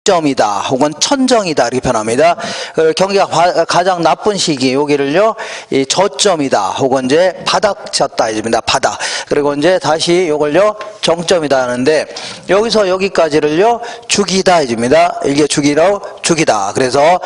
정점이다 혹은 천정이다 이렇게 표현합니다. 경기가 가장 나쁜 시기 여기를요 이 저점이다 혹은 이제 바닥 쳤다 이집니다. 바닥. 그리고 이제 다시 요걸요 정점이다 하는데 여기서 여기까지를요 주기다 이집니다. 이게 주기다. 그래서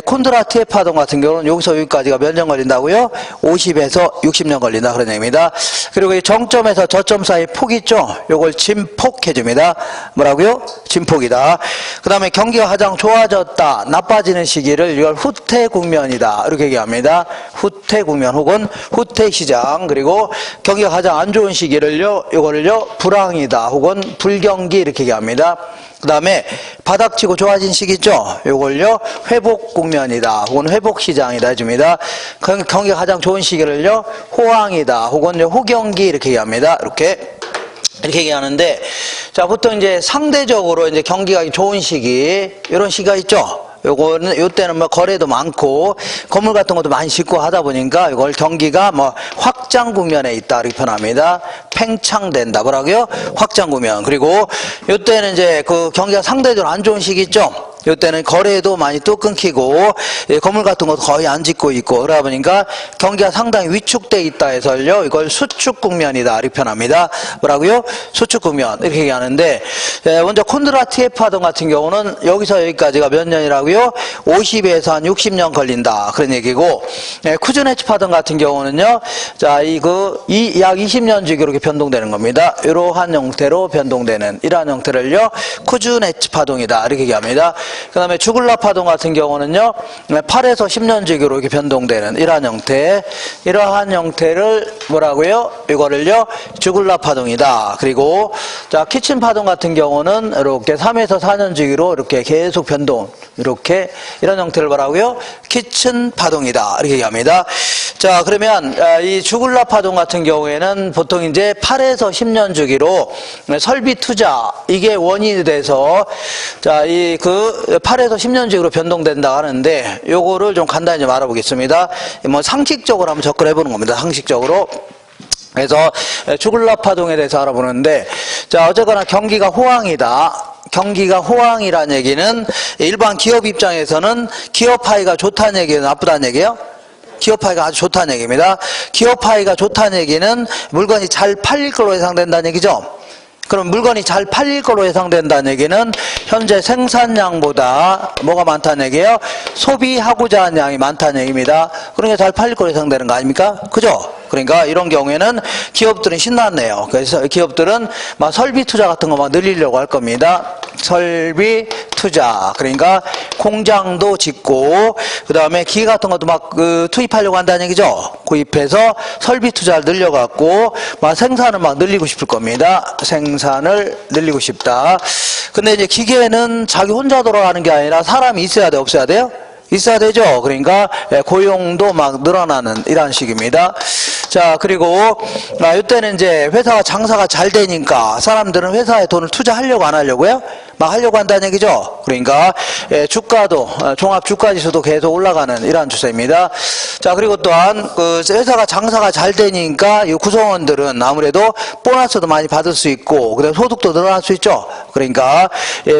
콘드라티의 파동 같은 경우는 여기서 여기까지가 몇 년 걸린다고요? 50에서 60년 걸린다 그런 얘기입니다. 그리고 이 정점에서 저점 사이 폭 있죠? 요걸 진폭해 줍니다. 뭐라고요? 진폭이다. 그 다음에 경기가 가장 좋아졌다, 나빠지는 시기를 이걸 후퇴 국면이다 이렇게 얘기합니다. 후퇴 국면 혹은 후퇴 시장. 그리고 경기가 가장 안 좋은 시기를요 이거를요 불황이다 혹은 불경기 이렇게 얘기합니다. 그 다음에 바닥치고 좋아진 시기 있죠? 요걸요 회복 국면이다 혹은 회복 시장이다 해줍니다. 경기가 가장 좋은 시기를요 호황이다 혹은 호경기 이렇게 얘기합니다. 이렇게 얘기하는데, 자, 보통 이제 상대적으로 이제 경기가 좋은 시기, 이런 시기가 있죠? 요때는 뭐 거래도 많고, 건물 같은 것도 많이 짓고 하다 보니까 이걸 경기가 뭐 확장 국면에 있다, 이렇게 표현합니다. 팽창된다. 뭐라고요? 확장 국면. 그리고 요때는 이제 그 경기가 상대적으로 안 좋은 시기 있죠? 이때는 거래도 많이 또 끊기고 건물 같은 것도 거의 안 짓고 있고 그러다 보니까 경기가 상당히 위축돼 있다 해서요 이걸 수축 국면이다 이렇게 표현합니다. 뭐라고요? 수축 국면 이렇게 얘기하는데 먼저 콘드라티의 파동 같은 경우는 여기서 여기까지가 몇 년이라고요? 50에서 한 60년 걸린다 그런 얘기고 쿠즈네츠 파동 같은 경우는요 자 약 20년 주기로 이렇게 변동되는 겁니다. 이러한 형태로 변동되는 이러한 형태를요 쿠즈네츠 파동이다 이렇게 얘기합니다. 그 다음에 주글라 파동 같은 경우는요 8에서 10년 주기로 이렇게 변동되는 이러한 형태를 뭐라고요? 이거를요 주글라 파동이다. 그리고 자 키친 파동 같은 경우는 이렇게 3에서 4년 주기로 이렇게 계속 변동 이렇게 이런 형태를 뭐라고요? 키친 파동이다 이렇게 얘기합니다. 자 그러면 이 주글라 파동 같은 경우에는 보통 이제 8에서 10년 주기로 설비 투자 이게 원인이 돼서 자 8에서 10년 주기로 변동된다 하는데 요거를 좀 간단히 좀 알아보겠습니다. 뭐 상식적으로 한번 접근해 보는 겁니다. 상식적으로. 그래서 주글라 파동에 대해서 알아보는데 자 어쨌거나 경기가 호황이다. 경기가 호황이라는 얘기는 일반 기업 입장에서는 기업 파이가 좋다는 얘기예요, 나쁘다는 얘기예요? 기업 파이가 아주 좋다는 얘기입니다. 기업 파이가 좋다는 얘기는 물건이 잘 팔릴 걸로 예상된다는 얘기죠. 그럼 물건이 잘 팔릴 걸로 예상된다는 얘기는 현재 생산량보다 뭐가 많다는 얘기예요? 소비하고자 하는 양이 많다는 얘기입니다. 그러니까 잘 팔릴 걸로 예상되는 거 아닙니까? 그죠? 그러니까 이런 경우에는 기업들은 신났네요. 그래서 기업들은 막 설비 투자 같은 거 막 늘리려고 할 겁니다. 설비 투자. 그러니까 공장도 짓고 그 다음에 기계 같은 것도 막 투입하려고 한다는 얘기죠. 구입해서 설비 투자를 늘려갖고 막 생산을 막 늘리고 싶을 겁니다. 생산을 늘리고 싶다. 근데 이제 기계는 자기 혼자 돌아가는 게 아니라 사람이 있어야 돼, 없어야 돼요? 있어야 되죠. 그러니까 고용도 막 늘어나는 이런 식입니다. 자 그리고 이때는 이제 회사가 장사가 잘 되니까 사람들은 회사에 돈을 투자하려고 안 하려고요? 막 하려고 한다는 얘기죠. 그러니까 주가도 종합 주가지수도 계속 올라가는 이러한 추세입니다. 자 그리고 또한 그 회사가 장사가 잘 되니까 이 구성원들은 아무래도 보너스도 많이 받을 수 있고 그다음에 소득도 늘어날 수 있죠. 그러니까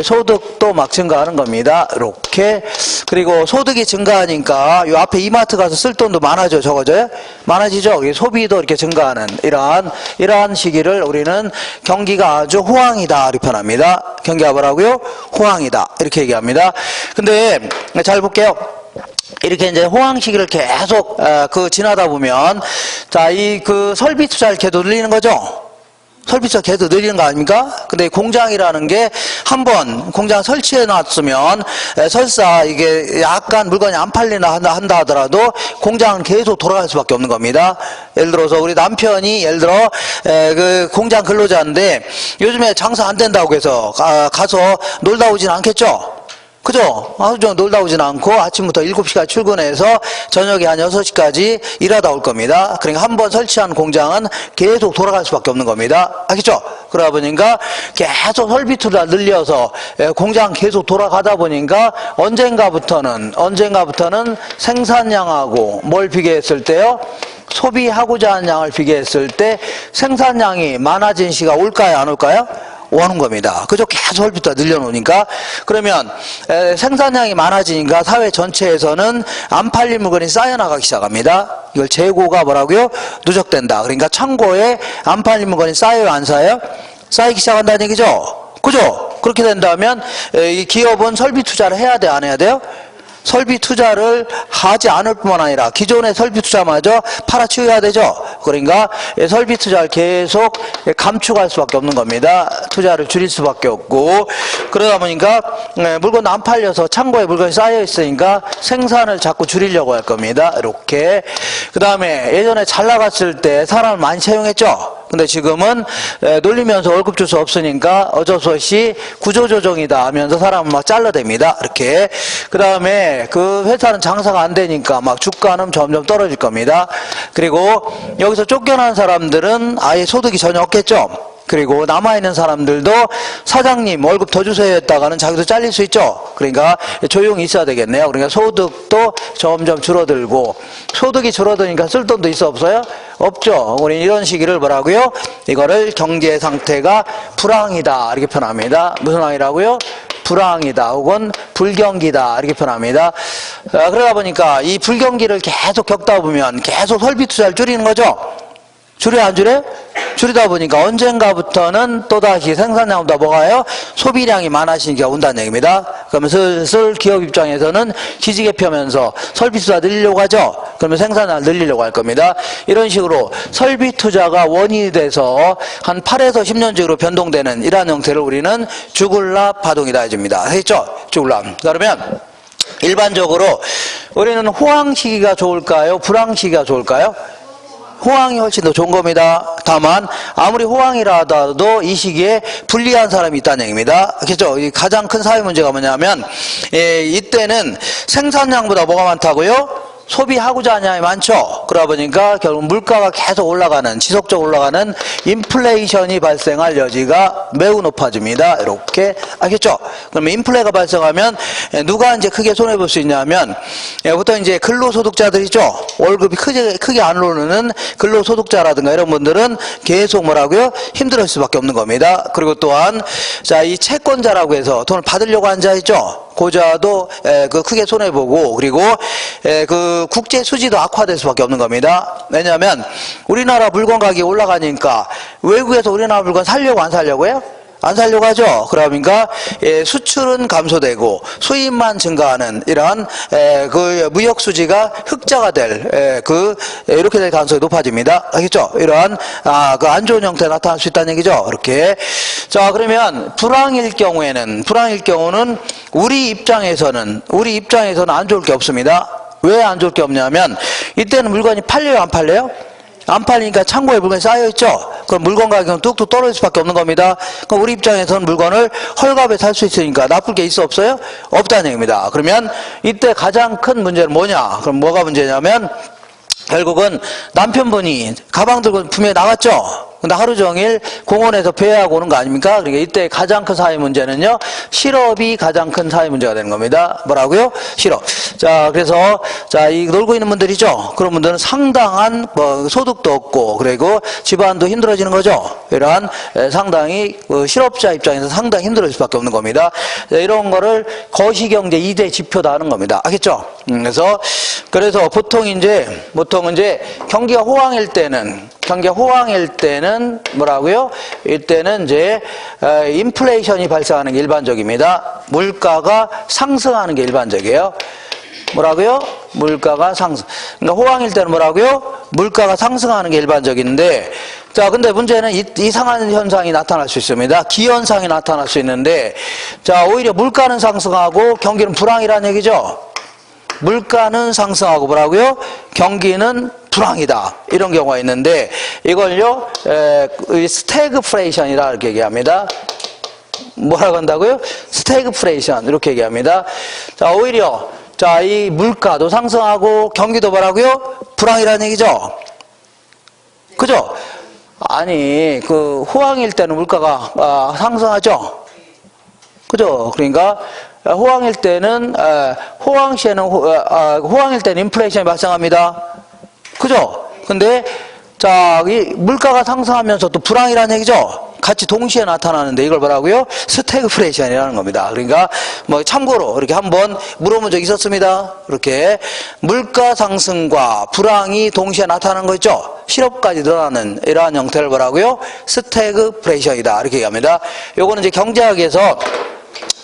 소득도 막 증가하는 겁니다. 이렇게. 그리고 소득이 증가하니까 이 앞에 이마트 가서 쓸 돈도 많아져 적어져요? 많아지죠. 소비도 이렇게 증가하는 이러한 시기를 우리는 경기가 아주 호황이다 이렇게 표현합니다. 경기가 뭐라고요? 호황이다 이렇게 얘기합니다. 근데 잘 볼게요. 이렇게 이제 호황 시기를 계속 지나다 보면 자 이 설비 투자를 계속 늘리는 거죠. 설비가 계속 늘리는 거 아닙니까? 근데 공장이라는 게 한번 공장 설치해 놨으면 설사 이게 약간 물건이 안 팔리나 한다 하더라도 공장은 계속 돌아갈 수밖에 없는 겁니다. 예를 들어서 우리 남편이 예를 들어 그 공장 근로자인데 요즘에 장사 안 된다고 해서 가서 놀다 오진 않겠죠? 그죠? 아주 놀다 오진 않고 아침부터 7시까지 출근해서 저녁에 한 6시까지 일하다 올 겁니다. 그러니까 한번 설치한 공장은 계속 돌아갈 수밖에 없는 겁니다. 알겠죠? 그러다 보니까 계속 설비 투자 늘려서 공장 계속 돌아가다 보니까 언젠가부터는 생산량하고 뭘 비교했을 때요? 소비하고자 하는 양을 비교했을 때 생산량이 많아진 시가 올까요? 안 올까요? 오는 겁니다. 그죠? 계속 설비투자 늘려놓으니까. 그러면 생산량이 많아지니까 사회 전체에서는 안 팔린 물건이 쌓여나가기 시작합니다. 이걸 재고가 뭐라고요? 누적된다. 그러니까 창고에 안 팔린 물건이 쌓여요, 안 쌓여요? 쌓이기 시작한다는 얘기죠. 그죠? 그렇게 된다면 이 기업은 설비 투자를 해야 돼, 안 해야 돼요? 설비 투자를 하지 않을 뿐만 아니라 기존의 설비 투자마저 팔아치워야 되죠. 그러니까 설비 투자를 계속 감축할 수밖에 없는 겁니다. 투자를 줄일 수밖에 없고, 그러다 보니까 물건도 안 팔려서 창고에 물건이 쌓여 있으니까 생산을 자꾸 줄이려고 할 겁니다. 이렇게. 그 다음에 예전에 잘 나갔을 때 사람을 많이 채용했죠. 근데 지금은 놀리면서 월급 줄 수 없으니까 어쩔 수 없이 구조조정이다 하면서 사람을 막 잘라댑니다. 이렇게. 그 다음에 그 회사는 장사가 안 되니까 막 주가는 점점 떨어질 겁니다. 그리고 여기서 쫓겨난 사람들은 아예 소득이 전혀 없겠죠. 그리고 남아있는 사람들도 사장님 월급 더 주세요 했다가는 자기도 잘릴 수 있죠. 그러니까 조용히 있어야 되겠네요. 그러니까 소득도 점점 줄어들고, 소득이 줄어드니까 쓸 돈도 있어 없어요? 없죠. 우리 이런 시기를 뭐라고요? 이거를 경제 상태가 불황이다 이렇게 표현합니다. 무슨 황이라고요? 불황이다 혹은 불경기다 이렇게 표현합니다. 그러다 보니까 이 불경기를 계속 겪다 보면 계속 설비 투자를 줄이는 거죠. 줄여 안 줄여? 줄이다 보니까 언젠가부터는 또다시 생산량보다 뭐가요? 소비량이 많아지니까 온다는 얘기입니다. 그러면 슬슬 기업 입장에서는 기지개 펴면서 설비 투자 늘리려고 하죠. 그러면 생산량을 늘리려고 할 겁니다. 이런 식으로 설비 투자가 원인이 돼서 한 8에서 10년째로 변동되는 이러한 형태를 우리는 주굴랍 파동이다 해줍니다. 알겠죠? 주굴랍. 그러면 일반적으로 우리는 호황 시기가 좋을까요? 불황 시기가 좋을까요? 호황이 훨씬 더 좋은 겁니다. 다만 아무리 호황이라 하더라도 이 시기에 불리한 사람이 있다는 얘기입니다. 그렇죠? 가장 큰 사회 문제가 뭐냐면 이때는 생산량보다 뭐가 많다고요? 소비하고자 하냐이 많죠. 그러다 보니까 결국 물가가 계속 올라가는, 지속적으로 올라가는 인플레이션이 발생할 여지가 매우 높아집니다. 이렇게. 알겠죠? 그러면 인플레가 발생하면 누가 이제 크게 손해볼 수 있냐면 보통 이제 근로소득자들이죠. 월급이 크게 안 오르는 근로소득자라든가 이런 분들은 계속 뭐라고요? 힘들을 수밖에 없는 겁니다. 그리고 또한 자, 이 채권자라고 해서 돈을 받으려고 한 자 있죠. 고자도 크게 손해보고, 그리고 그 국제 수지도 악화될 수밖에 없는 겁니다. 왜냐하면 우리나라 물건 가격이 올라가니까 외국에서 우리나라 물건 살려고 안 살려고요? 안 살려고 하죠. 그러니까 수출은 감소되고 수입만 증가하는 이러한 그 무역 수지가 흑자가 될 이렇게 될 가능성이 높아집니다. 알겠죠? 이러한 그 안 좋은 형태 나타날 수 있다는 얘기죠. 이렇게. 자, 그러면 불황일 경우는 우리 입장에서는 안 좋을 게 없습니다. 왜 안 좋을 게 없냐면 이때는 물건이 팔려요, 안 팔려요? 안 팔리니까 창고에 물건이 쌓여있죠. 그럼 물건 가격은 뚝뚝 떨어질 수밖에 없는 겁니다. 그럼 우리 입장에서는 물건을 헐값에 살 수 있으니까 나쁠 게 있어 없어요? 없다는 얘기입니다. 그러면 이때 가장 큰 문제는 뭐냐? 그럼 뭐가 문제냐면 결국은 남편분이 가방 들고 분명히 나갔죠. 근데 하루 종일 공원에서 배회하고 오는 거 아닙니까? 그러니까 이때 가장 큰 사회 문제는요, 실업이 가장 큰 사회 문제가 되는 겁니다. 뭐라고요? 실업. 자, 그래서 이 놀고 있는 분들이죠. 그런 분들은 상당한 소득도 없고, 그리고 집안도 힘들어지는 거죠. 이러한 상당히 실업자 입장에서 상당히 힘들어질 수밖에 없는 겁니다. 이런 거를 거시경제 2대 지표다 하는 겁니다. 알겠죠? 그래서 보통 이제 경기가 호황일 때는 뭐라고요? 이때는 이제 인플레이션이 발생하는 게 일반적입니다. 물가가 상승하는 게 일반적이에요. 뭐라고요? 물가가 상승. 그러니까 호황일 때는 뭐라고요? 물가가 상승하는 게 일반적인데, 자, 근데 문제는 이상한 현상이 나타날 수 있습니다. 기현상이 나타날 수 있는데, 자, 오히려 물가는 상승하고 경기는 불황이라는 얘기죠. 물가는 상승하고 뭐라고요? 경기는 불황이다. 이런 경우가 있는데, 이걸요, 스태그플레이션이라 이렇게 얘기합니다. 뭐라고 한다고요? 스태그플레이션. 이렇게 얘기합니다. 자, 오히려, 자, 이 물가도 상승하고 경기도 뭐라고요? 불황이라는 얘기죠. 그죠? 아니, 호황일 때는 물가가 상승하죠. 그죠? 그러니까, 호황일 때는 인플레이션이 발생합니다. 그죠? 근데 자, 이 물가가 상승하면서 또 불황이라는 얘기죠. 같이 동시에 나타나는데 이걸 뭐라고요? 스태그플레이션이라는 겁니다. 그러니까 뭐 참고로 이렇게 한번 물어본 적 있었습니다. 이렇게 물가 상승과 불황이 동시에 나타나는 거 있죠? 실업까지 늘어나는 이러한 형태를 뭐라고요? 스태그플레이션이다. 이렇게 얘기합니다. 요거는 이제 경제학에서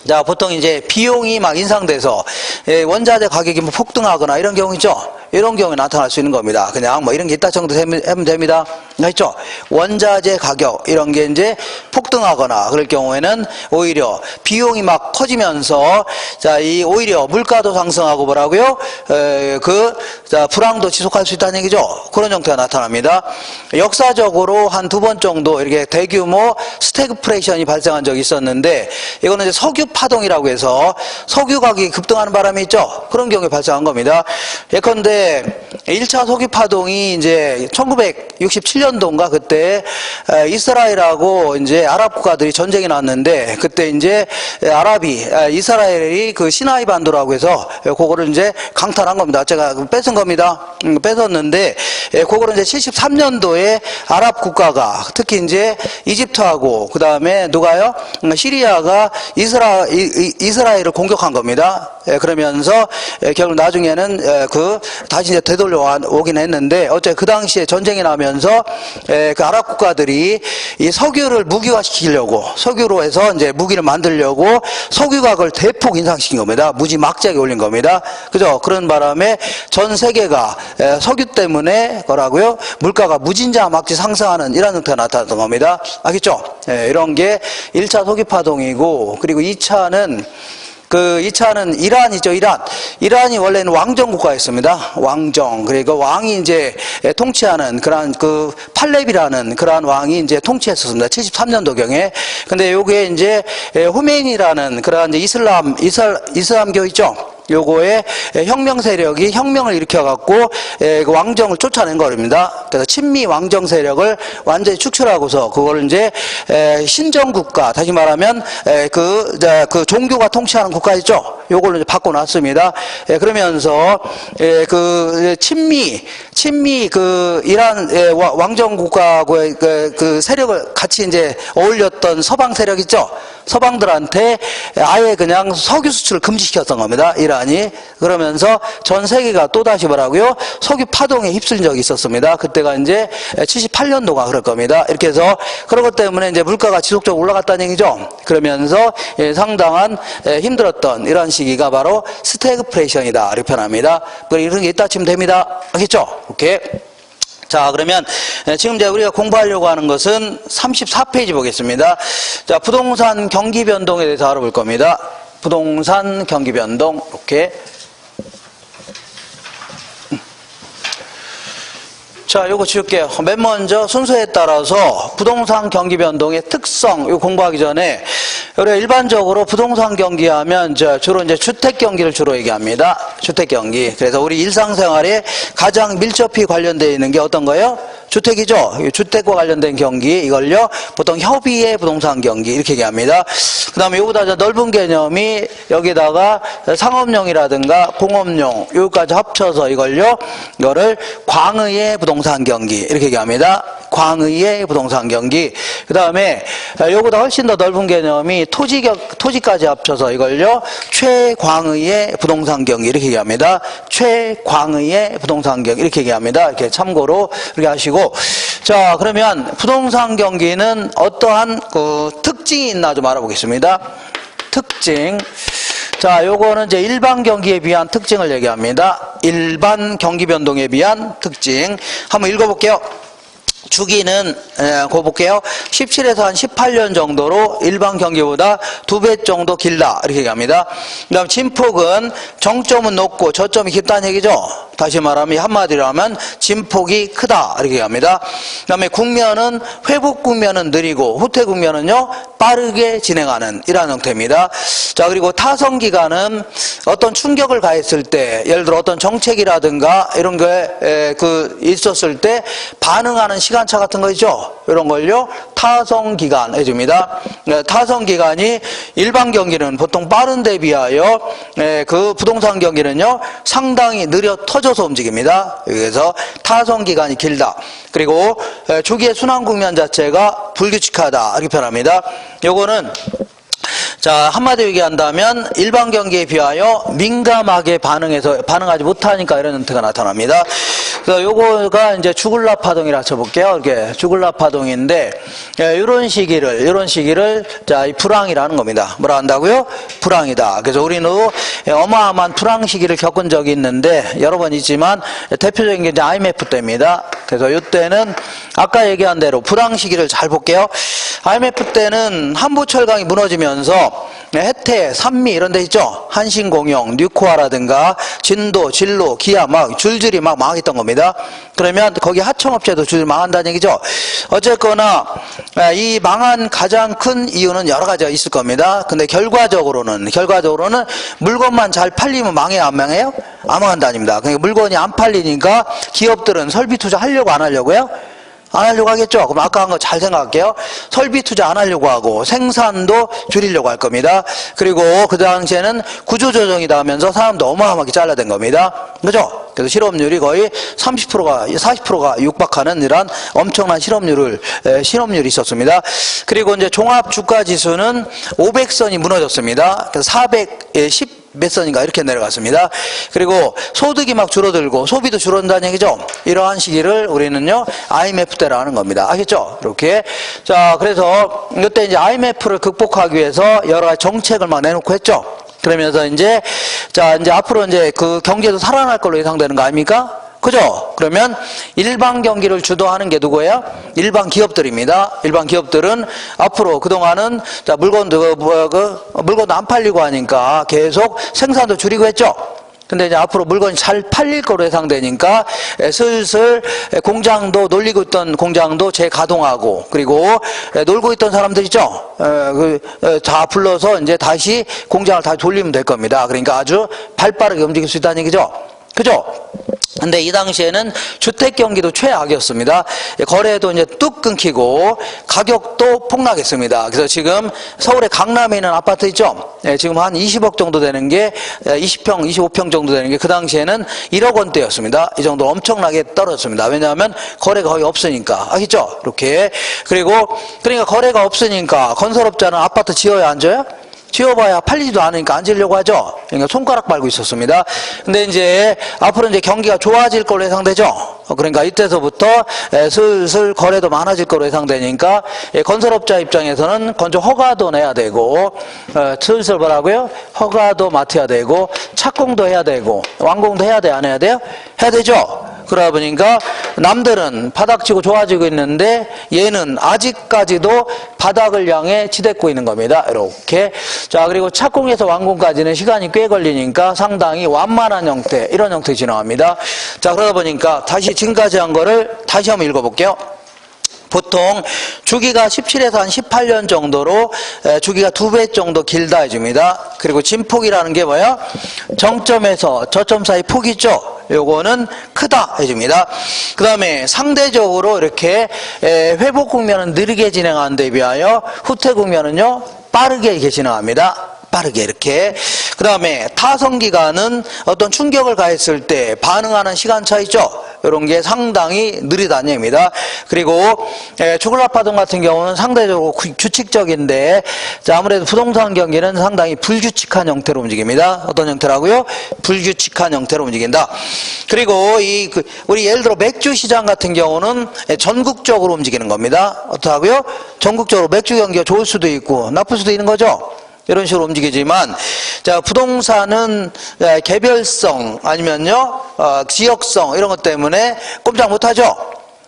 자, 보통 이제 비용이 막 인상돼서 원자재 가격이 뭐 폭등하거나 이런 경우 있죠? 이런 경우에 나타날 수 있는 겁니다. 그냥 뭐 이런 게 있다 정도 하면 됩니다. 있죠? 원자재 가격 이런 게 이제 폭등하거나 그럴 경우에는 오히려 비용이 막 커지면서 자, 이 오히려 물가도 상승하고 뭐라고요? 자, 불황도 지속할 수 있다는 얘기죠. 그런 형태가 나타납니다. 역사적으로 한 2번 정도 이렇게 대규모 스태그플레이션이 발생한 적이 있었는데 이거는 이제 석유 파동이라고 해서 석유 가격이 급등하는 바람이 있죠. 그런 경우에 발생한 겁니다. 예컨대 1차 석유 파동이 이제 1967년도인가 그때 이스라엘하고 이제 아랍 국가들이 전쟁이 났는데 그때 이제 이스라엘이 그 시나이 반도라고 해서 그거를 이제 강탈한 겁니다. 제가 뺏은 겁니다. 뺏었는데 그거를 이제 73년도에 아랍 국가가 특히 이제 이집트하고 그 다음에 누가요? 시리아가 이스라엘을 공격한 겁니다. 그러면서 결국 나중에는 다시 이제 되돌려 오긴 했는데 어째 그 당시에 전쟁이 나면서 그 아랍 국가들이 이 석유를 무기화시키려고 석유로 해서 이제 무기를 만들려고 석유 가격을 대폭 인상시킨 겁니다. 무지막지하게 올린 겁니다. 그죠? 그런 바람에 전 세계가 석유 때문에 뭐라고요? 물가가 무진장막지 상승하는 이런 형태가 나타났던 겁니다. 알겠죠? 이런 게 1차 석유 파동이고 그리고 2차는 이란이죠, 이란. 이란이 원래는 왕정 국가였습니다. 왕정. 그리고 왕이 이제 통치하는 그러한 팔렙이라는 그러한 왕이 이제 통치했었습니다. 73년도경에. 근데 요게 이제 후메인이라는 그러한 이제 이슬람교 있죠? 요거에 혁명 세력이 혁명을 일으켜갖고 그 왕정을 쫓아낸 겁니다. 그래서 친미 왕정 세력을 완전히 축출하고서 그걸 이제 신정국가, 다시 말하면 그 종교가 통치하는 국가 있죠. 요걸로 이제 바꿔놨습니다. 그러면서 친미 이란 왕정 국가하고의 그 세력을 같이 이제 어울렸던 서방 세력 있죠. 서방들한테 아예 그냥 석유 수출을 금지시켰던 겁니다. 이란이. 그러면서 전 세계가 또다시 뭐라고요? 석유 파동에 휩쓸린 적이 있었습니다. 그때가 이제 78년도가 그럴 겁니다. 이렇게 해서 그런 것 때문에 이제 물가가 지속적으로 올라갔다는 얘기죠. 그러면서 상당한 힘들었던 이런 시기가 바로 스태그플레이션이다. 이렇게 표현합니다. 이런 게 있다 치면 됩니다. 알겠죠? 오케이. 자, 그러면 지금 이제 우리가 공부하려고 하는 것은 34페이지 보겠습니다. 자, 부동산 경기 변동에 대해서 알아볼 겁니다. 부동산 경기 변동, 이렇게. 자, 요거 지울게요. 맨 먼저 순서에 따라서 부동산 경기 변동의 특성, 이거 공부하기 전에 우리가 일반적으로 부동산 경기하면 주로 이제 주택 경기를 주로 얘기합니다. 주택 경기. 그래서 우리 일상생활에 가장 밀접히 관련되어 있는 게 어떤 거예요? 주택이죠. 주택과 관련된 경기, 이걸요 보통 협의의 부동산 경기 이렇게 얘기합니다. 그 다음에 요보다 넓은 개념이 여기다가 상업용이라든가 공업용 요까지 합쳐서 이거를 광의의 부동산 경기 이렇게 얘기합니다. 광의의 부동산 경기. 그 다음에 요보다 훨씬 더 넓은 개념이 토지까지 합쳐서 이걸요 최광의의 부동산 경기 이렇게 얘기합니다. 최광의의 부동산 경기 이렇게 얘기합니다. 이렇게 참고로 이렇게 하시고, 자, 그러면 부동산 경기는 어떠한 특징이 있나 좀 알아보겠습니다. 특징. 자, 요거는 이제 일반 경기에 비한 특징을 얘기합니다. 일반 경기 변동에 비한 특징. 한번 읽어볼게요. 주기는 그거 볼게요. 17에서 한 18년 정도로 일반 경기보다 2배 정도 길다 이렇게 얘기합니다. 그 다음 진폭은 정점은 높고 저점이 깊다는 얘기죠. 다시 말하면 한마디로 하면 진폭이 크다 이렇게 얘기합니다. 그 다음에 국면은 회복 국면은 느리고 후퇴 국면은요 빠르게 진행하는 이러한 형태입니다. 자, 그리고 타성 기간은 어떤 충격을 가했을 때, 예를 들어 어떤 정책이라든가 이런 게 있었을 때 반응하는 시간차 같은 거 있죠. 이런 걸요 타성 기간 해줍니다. 타성 기간이 일반 경기는 보통 빠른 데 비하여 그 부동산 경기는요 상당히 느려 터져서 움직입니다. 그래서 타성 기간이 길다. 그리고 주기의 순환 국면 자체가 불규칙하다 이렇게 표현합니다. 요거는 자, 한마디로 얘기한다면 일반 경기에 비하여 민감하게 반응하지 못하니까 이런 형태가 나타납니다. 그래서 요거가 이제 주글라 파동이라 쳐볼게요. 이렇게 주글라 파동인데, 이런 시기를 자, 이 불황이라는 겁니다. 뭐라 한다고요? 불황이다. 그래서 우리는 어마어마한 불황 시기를 겪은 적이 있는데, 여러 번 있지만, 대표적인 게 이제 IMF 때입니다. 그래서 이때는 아까 얘기한 대로 불황 시기를 잘 볼게요. IMF 때는 한부철강이 무너지면서 해태, 산미 이런 데 있죠. 한신공영, 뉴코아라든가 진도, 진로, 기아 막 줄줄이 막 망했던 겁니다. 그러면 거기 하청업체도 줄줄이 망한다는 얘기죠. 어쨌거나 이 망한 가장 큰 이유는 여러 가지가 있을 겁니다. 근데 결과적으로는 물건만 잘 팔리면 망해요, 안 망해요? 안 망한다닙니다. 그러니까 물건이 안 팔리니까 기업들은 설비 투자 하려고 안 하려고요? 안 하려고 하겠죠. 그럼 아까 한 거 잘 생각할게요. 설비 투자 안 하려고 하고 생산도 줄이려고 할 겁니다. 그리고 그 당시에는 구조조정이다 하면서 사람도 어마어마하게 잘라댄 겁니다. 그죠? 그래서 실업률이 거의 40%가 육박하는 이런 엄청난 실업률이 있었습니다. 그리고 이제 종합주가지수는 500선이 무너졌습니다. 그래서 410 몇 선인가 이렇게 내려갔습니다. 그리고 소득이 막 줄어들고 소비도 줄어든다는 얘기죠. 이러한 시기를 우리는요 IMF 때라 하는 겁니다. 알겠죠? 이렇게. 자, 그래서 이때 이제 IMF를 극복하기 위해서 여러 가지 정책을 막 내놓고 했죠. 그러면서 이제 앞으로 이제 그 경제도 살아날 걸로 예상되는 거 아닙니까? 그죠? 그러면 일반 경기를 주도하는 게 누구예요? 일반 기업들입니다. 일반 기업들은 앞으로 그동안은 물건도 안 팔리고 하니까 계속 생산도 줄이고 했죠. 근데 이제 앞으로 물건이 잘 팔릴 거로 예상되니까 슬슬 공장도 놀리고 있던 공장도 재가동하고, 그리고 놀고 있던 사람들 있죠? 다 불러서 이제 다시 공장을 다시 돌리면 될 겁니다. 그러니까 아주 발빠르게 움직일 수 있다는 얘기죠. 그죠? 근데 이 당시에는 주택 경기도 최악이었습니다. 거래도 이제 뚝 끊기고 가격도 폭락했습니다. 그래서 지금 서울의 강남에 있는 아파트 있죠? 지금 한 20억 정도 되는 게 20평, 25평 정도 되는 게 그 당시에는 1억 원대였습니다. 이 정도 엄청나게 떨어졌습니다. 왜냐하면 거래가 거의 없으니까. 아시죠? 이렇게. 그러니까 거래가 없으니까 건설업자는 아파트 지어야 안 져요? 지어봐야 팔리지도 않으니까 안 지으려고 하죠. 그러니까 손가락 빨고 있었습니다. 근데 이제 앞으로 이제 경기가 좋아질 걸로 예상되죠. 그러니까 이때서부터 슬슬 거래도 많아질 걸로 예상되니까 건설업자 입장에서는 먼저 허가도 내야 되고, 슬슬 뭐라고요? 허가도 맡아야 되고, 착공도 해야 되고, 완공도 해야 돼, 안 해야 돼요? 해야 되죠. 그러다 보니까 남들은 바닥치고 좋아지고 있는데 얘는 아직까지도 바닥을 향해 치닫고 있는 겁니다. 이렇게. 자, 그리고 착공해서 완공까지는 시간이 꽤 걸리니까 상당히 완만한 형태, 이런 형태 진행합니다. 자, 그러다 보니까 다시 지금까지 한 거를 다시 한번 읽어볼게요. 보통 주기가 17에서 한 18년 정도로 주기가 2배 정도 길다 해줍니다. 그리고 진폭이라는 게 뭐야? 정점에서 저점 사이 폭 있죠? 요거는 크다 해줍니다. 그 다음에 상대적으로 이렇게 회복 국면은 느리게 진행하는 데 비하여 후퇴 국면은요 빠르게 진행합니다. 빠르게 이렇게. 그 다음에 타성기간은 어떤 충격을 가했을 때 반응하는 시간차 있죠? 이런 게 상당히 느리다는 얘기입니다. 그리고 주글라 파동 같은 경우는 상대적으로 규칙적인데, 자, 아무래도 부동산 경기는 상당히 불규칙한 형태로 움직입니다. 어떤 형태라고요? 불규칙한 형태로 움직인다. 그리고 우리 예를 들어 맥주 시장 같은 경우는 전국적으로 움직이는 겁니다. 어떡하고요? 전국적으로 맥주 경기가 좋을 수도 있고 나쁠 수도 있는 거죠. 이런 식으로 움직이지만, 자, 부동산은 개별성 아니면요 지역성 이런 것 때문에 꼼짝 못하죠.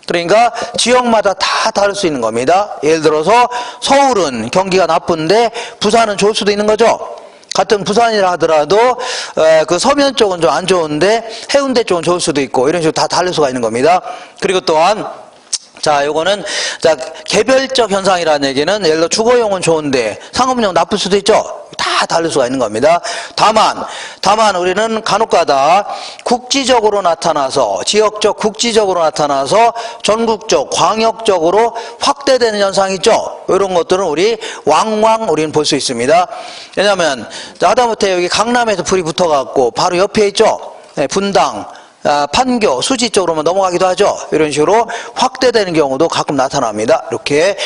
그러니까 지역마다 다 다를 수 있는 겁니다. 예를 들어서 서울은 경기가 나쁜데 부산은 좋을 수도 있는 거죠. 같은 부산이라 하더라도 그 서면 쪽은 좀 안 좋은데 해운대 쪽은 좋을 수도 있고, 이런 식으로 다 다를 수가 있는 겁니다. 그리고 또한 자, 요거는 개별적 현상이라는 얘기는 예를 들어 주거용은 좋은데 상업용 나쁠 수도 있죠. 다 다를 수가 있는 겁니다. 다만 우리는 간혹가다 국지적으로 나타나서, 지역적 국지적으로 나타나서 전국적, 광역적으로 확대되는 현상이 있죠. 이런 것들은 우리는 볼 수 있습니다. 왜냐하면 하다못해 여기 강남에서 불이 붙어갖고 바로 옆에 있죠. 분당, 판교, 수지 쪽으로만 넘어가기도 하죠. 이런 식으로 확대되는 경우도 가끔 나타납니다. 이렇게.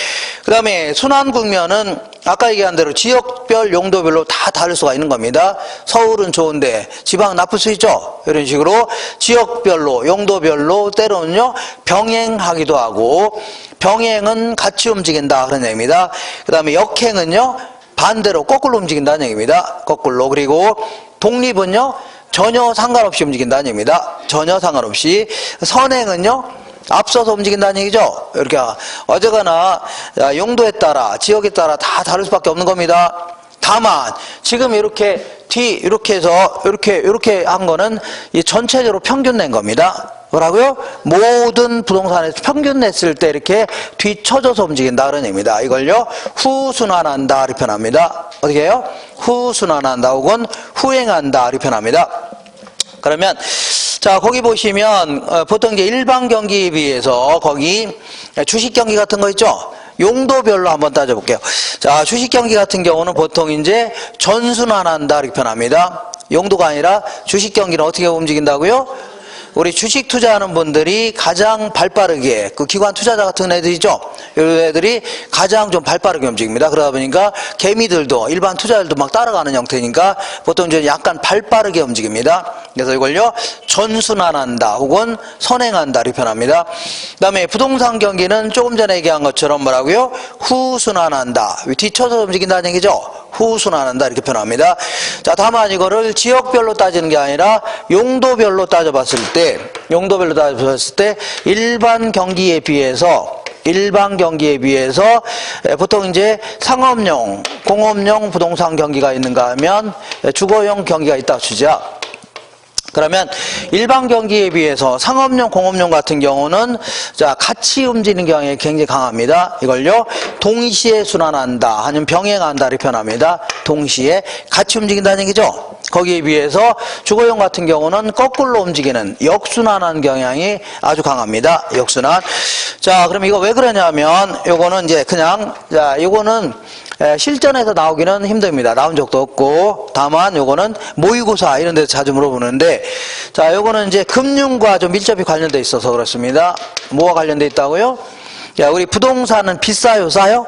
그 다음에 순환 국면은 아까 얘기한 대로 지역별, 용도별로 다 다를 수가 있는 겁니다. 서울은 좋은데 지방 나쁠 수 있죠. 이런 식으로 지역별로, 용도별로 때로는요 병행하기도 하고, 병행은 같이 움직인다 그런 얘기입니다. 그 다음에 역행은요 반대로 거꾸로 움직인다는 얘기입니다. 거꾸로. 그리고 독립은요 전혀 상관없이 움직인다는 얘기입니다. 전혀 상관없이. 선행은요 앞서서 움직인다는 얘기죠. 이렇게 어쨌거나 용도에 따라, 지역에 따라 다 다를 수밖에 없는 겁니다. 다만 지금 이렇게 이렇게 해서 이렇게 한 거는 이 전체적으로 평균 낸 겁니다. 뭐라고요? 모든 부동산에서 평균 냈을 때 이렇게 뒤쳐져서 움직인다 그런 얘기입니다. 이걸요 후순환한다 이렇게 표현합니다. 어떻게 해요? 후순환한다 혹은 후행한다 이렇게 표현합니다. 그러면 자, 거기 보시면 보통 이제 일반 경기에 비해서 거기 주식 경기 같은 거 있죠? 용도별로 한번 따져볼게요. 자, 주식 경기 같은 경우는 보통 이제 전순환한다 이렇게 표현합니다. 용도가 아니라 주식 경기는 어떻게 움직인다고요? 우리 주식 투자하는 분들이 가장 발빠르게, 그 기관 투자자 같은 애들이죠. 이런 애들이 가장 좀 발빠르게 움직입니다. 그러다 보니까 개미들도, 일반 투자자들도 막 따라가는 형태니까 보통 이제 약간 발빠르게 움직입니다. 그래서 이걸요 전순환한다 혹은 선행한다 이렇게 표현합니다. 그 다음에 부동산 경기는 조금 전에 얘기한 것처럼 뭐라고요? 후순환한다. 뒤쳐서 움직인다는 얘기죠. 후순환한다 이렇게 표현합니다. 자, 다만 이거를 지역별로 따지는 게 아니라 용도별로 따져봤을 때 일반 경기에 비해서 보통 이제 상업용, 공업용 부동산 경기가 있는가 하면 주거용 경기가 있다고 치자. 그러면 일반 경기에 비해서 상업용, 공업용 같은 경우는 자 같이 움직이는 경향이 굉장히 강합니다. 이걸요 동시에 순환한다 아니면 병행한다 이렇게 표현합니다. 동시에 같이 움직인다는 얘기죠. 거기에 비해서 주거용 같은 경우는 거꾸로 움직이는 역순환하는 경향이 아주 강합니다. 역순환. 자, 그럼 이거 왜 그러냐면 요거는 이제 그냥 요거는 실전에서 나오기는 힘듭니다. 나온 적도 없고. 다만 요거는 모의고사 이런 데서 자주 물어보는데, 자, 요거는 이제 금융과 좀 밀접히 관련돼 있어서 그렇습니다. 뭐와 관련돼 있다고요? 야, 우리 부동산은 비싸요, 싸요?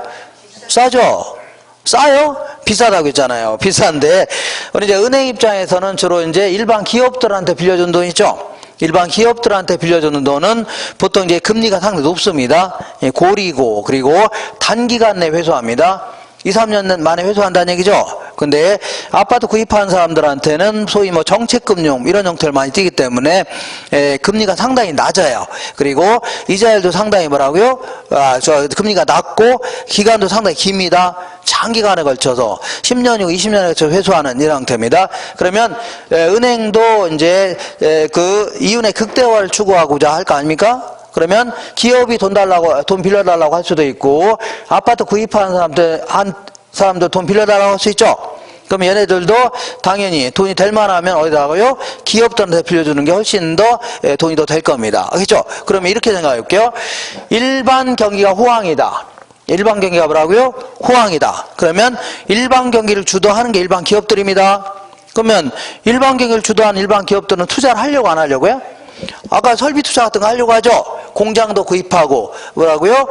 싸죠? 싸요? 비싸다고 했잖아요. 비싼데, 우리 이제 은행 입장에서는 주로 이제 일반 기업들한테 빌려준 돈 있죠? 일반 기업들한테 빌려주는 돈은 보통 이제 금리가 상당히 높습니다. 고리고, 그리고 단기간 내 회수합니다. 2, 3년 만에 회수한다는 얘기죠. 근데 아파트 구입한 사람들한테는 소위 뭐 정책금융 이런 형태를 많이 띄기 때문에 금리가 상당히 낮아요. 그리고 이자율도 상당히 뭐라고요? 금리가 낮고 기간도 상당히 깁니다. 장기간에 걸쳐서 10년이고 20년에 걸쳐서 회수하는 이런 형태입니다. 그러면 은행도 이제 그 이윤의 극대화를 추구하고자 할 거 아닙니까? 그러면 기업이 돈 빌려달라고 할 수도 있고, 아파트 구입하는 사람들 돈 빌려달라고 할 수 있죠. 그럼 얘네들도 당연히 돈이 될 만하면 어디다가요? 기업들한테 빌려주는 게 훨씬 더 돈이 더 될 겁니다. 그렇죠? 그러면 이렇게 생각해 볼게요. 일반 경기가 호황이다. 일반 경기가 뭐라고요? 호황이다. 그러면 일반 경기를 주도하는 게 일반 기업들입니다. 그러면 일반 경기를 주도하는 일반 기업들은 투자를 하려고 안 하려고요? 아까 설비 투자 같은 거 하려고 하죠. 공장도 구입하고 뭐라고요?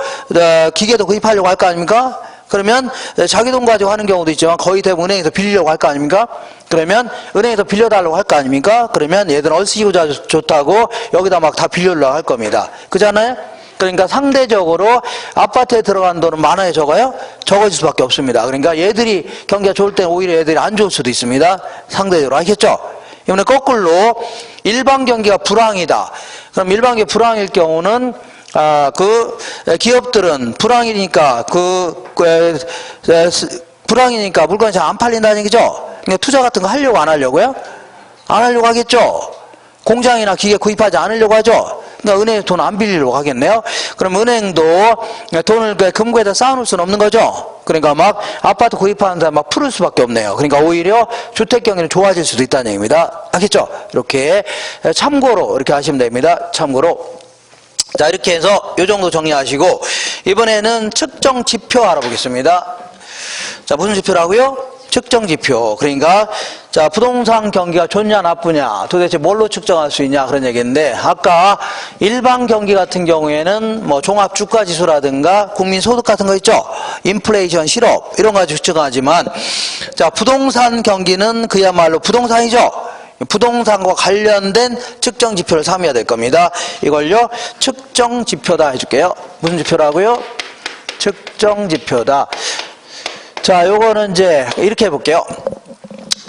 기계도 구입하려고 할 거 아닙니까? 그러면 자기 돈 가지고 하는 경우도 있지만 거의 대부분 은행에서 빌리려고 할 거 아닙니까? 그러면 은행에서 빌려달라고 할 거 아닙니까? 그러면 얘들은 얼씨구 좋다고 여기다 막 다 빌려달라고 할 겁니다. 그잖아요? 그러니까 상대적으로 아파트에 들어간 돈은 많아요, 적어요? 적어질 수밖에 없습니다. 그러니까 얘들이 경기가 좋을 때 오히려 얘들이 안 좋을 수도 있습니다. 상대적으로. 아시겠죠? 이번에 거꾸로 일반 경기가 불황이다. 그럼 일반 경기 불황일 경우는 그 기업들은 불황이니까 불황이니까 물건이 잘 안 팔린다는 얘기죠. 그러니까 투자 같은 거 하려고 안 하려고요? 안 하려고 하겠죠. 공장이나 기계 구입하지 않으려고 하죠. 그러니까 은행에 돈 안 빌리려고 하겠네요. 그럼 은행도 돈을 금고에다 쌓아놓을 수는 없는 거죠. 그러니까 막 아파트 구입하는 사람 막 풀을 수밖에 없네요. 그러니까 오히려 주택 경기는 좋아질 수도 있다는 얘기입니다. 알겠죠? 이렇게 참고로 이렇게 하시면 됩니다. 참고로. 자, 이렇게 해서 이 정도 정리하시고 이번에는 측정 지표 알아보겠습니다. 자, 무슨 지표라고요? 측정 지표. 그러니까 자, 부동산 경기가 좋냐 나쁘냐 도대체 뭘로 측정할 수 있냐 그런 얘기인데, 아까 일반 경기 같은 경우에는 뭐 종합 주가 지수라든가 국민 소득 같은 거 있죠. 인플레이션 실업 이런 거 가지고 측정하지만, 자, 부동산 경기는 그야말로 부동산이죠. 부동산과 관련된 측정 지표를 삼아야 될 겁니다. 이걸요 측정 지표다 해줄게요. 무슨 지표라고요? 측정 지표다. 자, 요거는 이제 이렇게 해볼게요.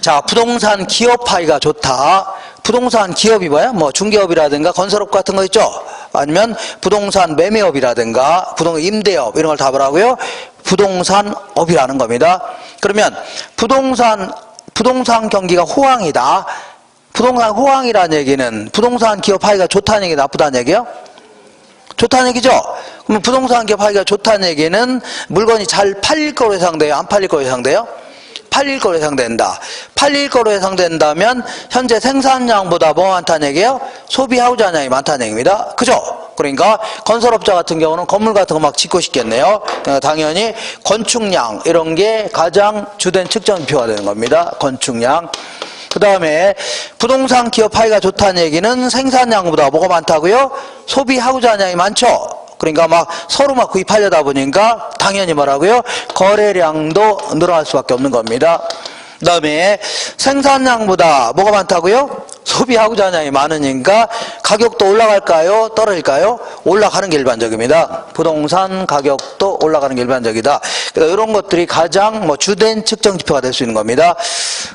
자, 부동산 기업 파이가 좋다. 부동산 기업이 뭐야? 뭐 중개업이라든가 건설업 같은 거 있죠? 아니면 부동산 매매업이라든가 부동산 임대업 이런 걸 다 보라고요? 부동산업이라는 겁니다. 그러면 부동산 경기가 호황이다. 부동산 호황이라는 얘기는 부동산 기업 파이가 좋다는 얘기, 나쁘다는 얘기예요? 좋다는 얘기죠? 그러면 부동산 기업 파이가 좋다는 얘기는 물건이 잘 팔릴 거로 예상돼요? 안 팔릴 거로 예상돼요? 팔릴 거로 예상된다. 팔릴 거로 예상된다면 현재 생산량보다 뭐가 많다는 얘기예요? 소비 하우자량이 많다는 얘기입니다. 그죠? 그러니까 건설업자 같은 경우는 건물 같은 거 막 짓고 싶겠네요. 당연히 건축량 이런 게 가장 주된 측정 지표가 되는 겁니다. 건축량. 그 다음에 부동산 기업 파이가 좋다는 얘기는 생산량보다 뭐가 많다고요? 소비 하우자량이 많죠. 그러니까 막 서로 막 구입하려다 보니까 당연히 뭐라고요? 거래량도 늘어날 수밖에 없는 겁니다. 그 다음에 생산량보다 뭐가 많다고요? 소비 하우자량이 많으니까 가격도 올라갈까요? 떨어질까요? 올라가는 게 일반적입니다. 부동산 가격도 올라가는 게 일반적이다. 그래서 이런 것들이 가장 뭐 주된 측정 지표가 될 수 있는 겁니다.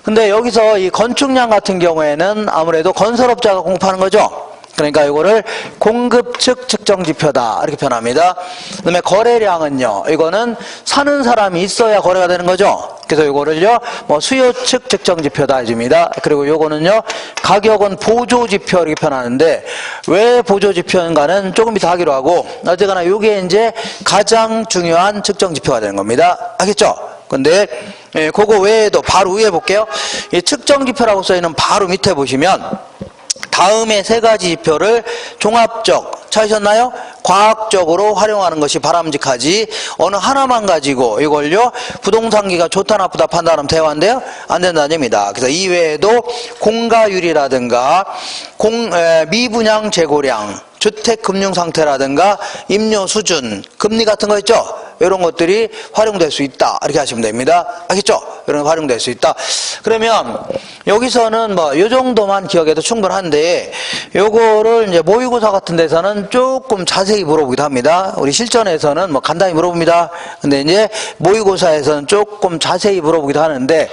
근데 여기서 이 건축량 같은 경우에는 아무래도 건설업자가 공급하는 거죠. 그러니까 이거를 공급 측 측정 지표다 이렇게 표현합니다. 그다음에 거래량은요, 이거는 사는 사람이 있어야 거래가 되는 거죠. 그래서 이거를요 뭐 수요 측 측정 지표다 해줍니다. 그리고 요거는요 가격은 보조 지표 이렇게 표현하는데, 왜 보조 지표인가는 조금 이따 하기로 하고, 어쨌거나 요게 이제 가장 중요한 측정 지표가 되는 겁니다. 알겠죠? 근데 그거 외에도 바로 위에 볼게요. 이 측정 지표라고 써있는 바로 밑에 보시면 다음에 세 가지 지표를 종합적, 찾으셨나요? 과학적으로 활용하는 것이 바람직하지, 어느 하나만 가지고 이걸요 부동산기가 좋다 나쁘다 판단하면 대화인데요 안 된다는 얘기입니다. 그래서 이외에도 공가율이라든가 미분양 재고량, 주택 금융 상태라든가 임료 수준, 금리 같은 거 있죠? 이런 것들이 활용될 수 있다 이렇게 하시면 됩니다. 알겠죠? 이런 거 활용될 수 있다. 그러면 여기서는 뭐 이 정도만 기억해도 충분한데, 요거를 이제 모의고사 같은 데서는 조금 자세히 물어보기도 합니다. 우리 실전에서는 뭐 간단히 물어봅니다. 근데 이제 모의고사에서는 조금 자세히 물어보기도 하는데,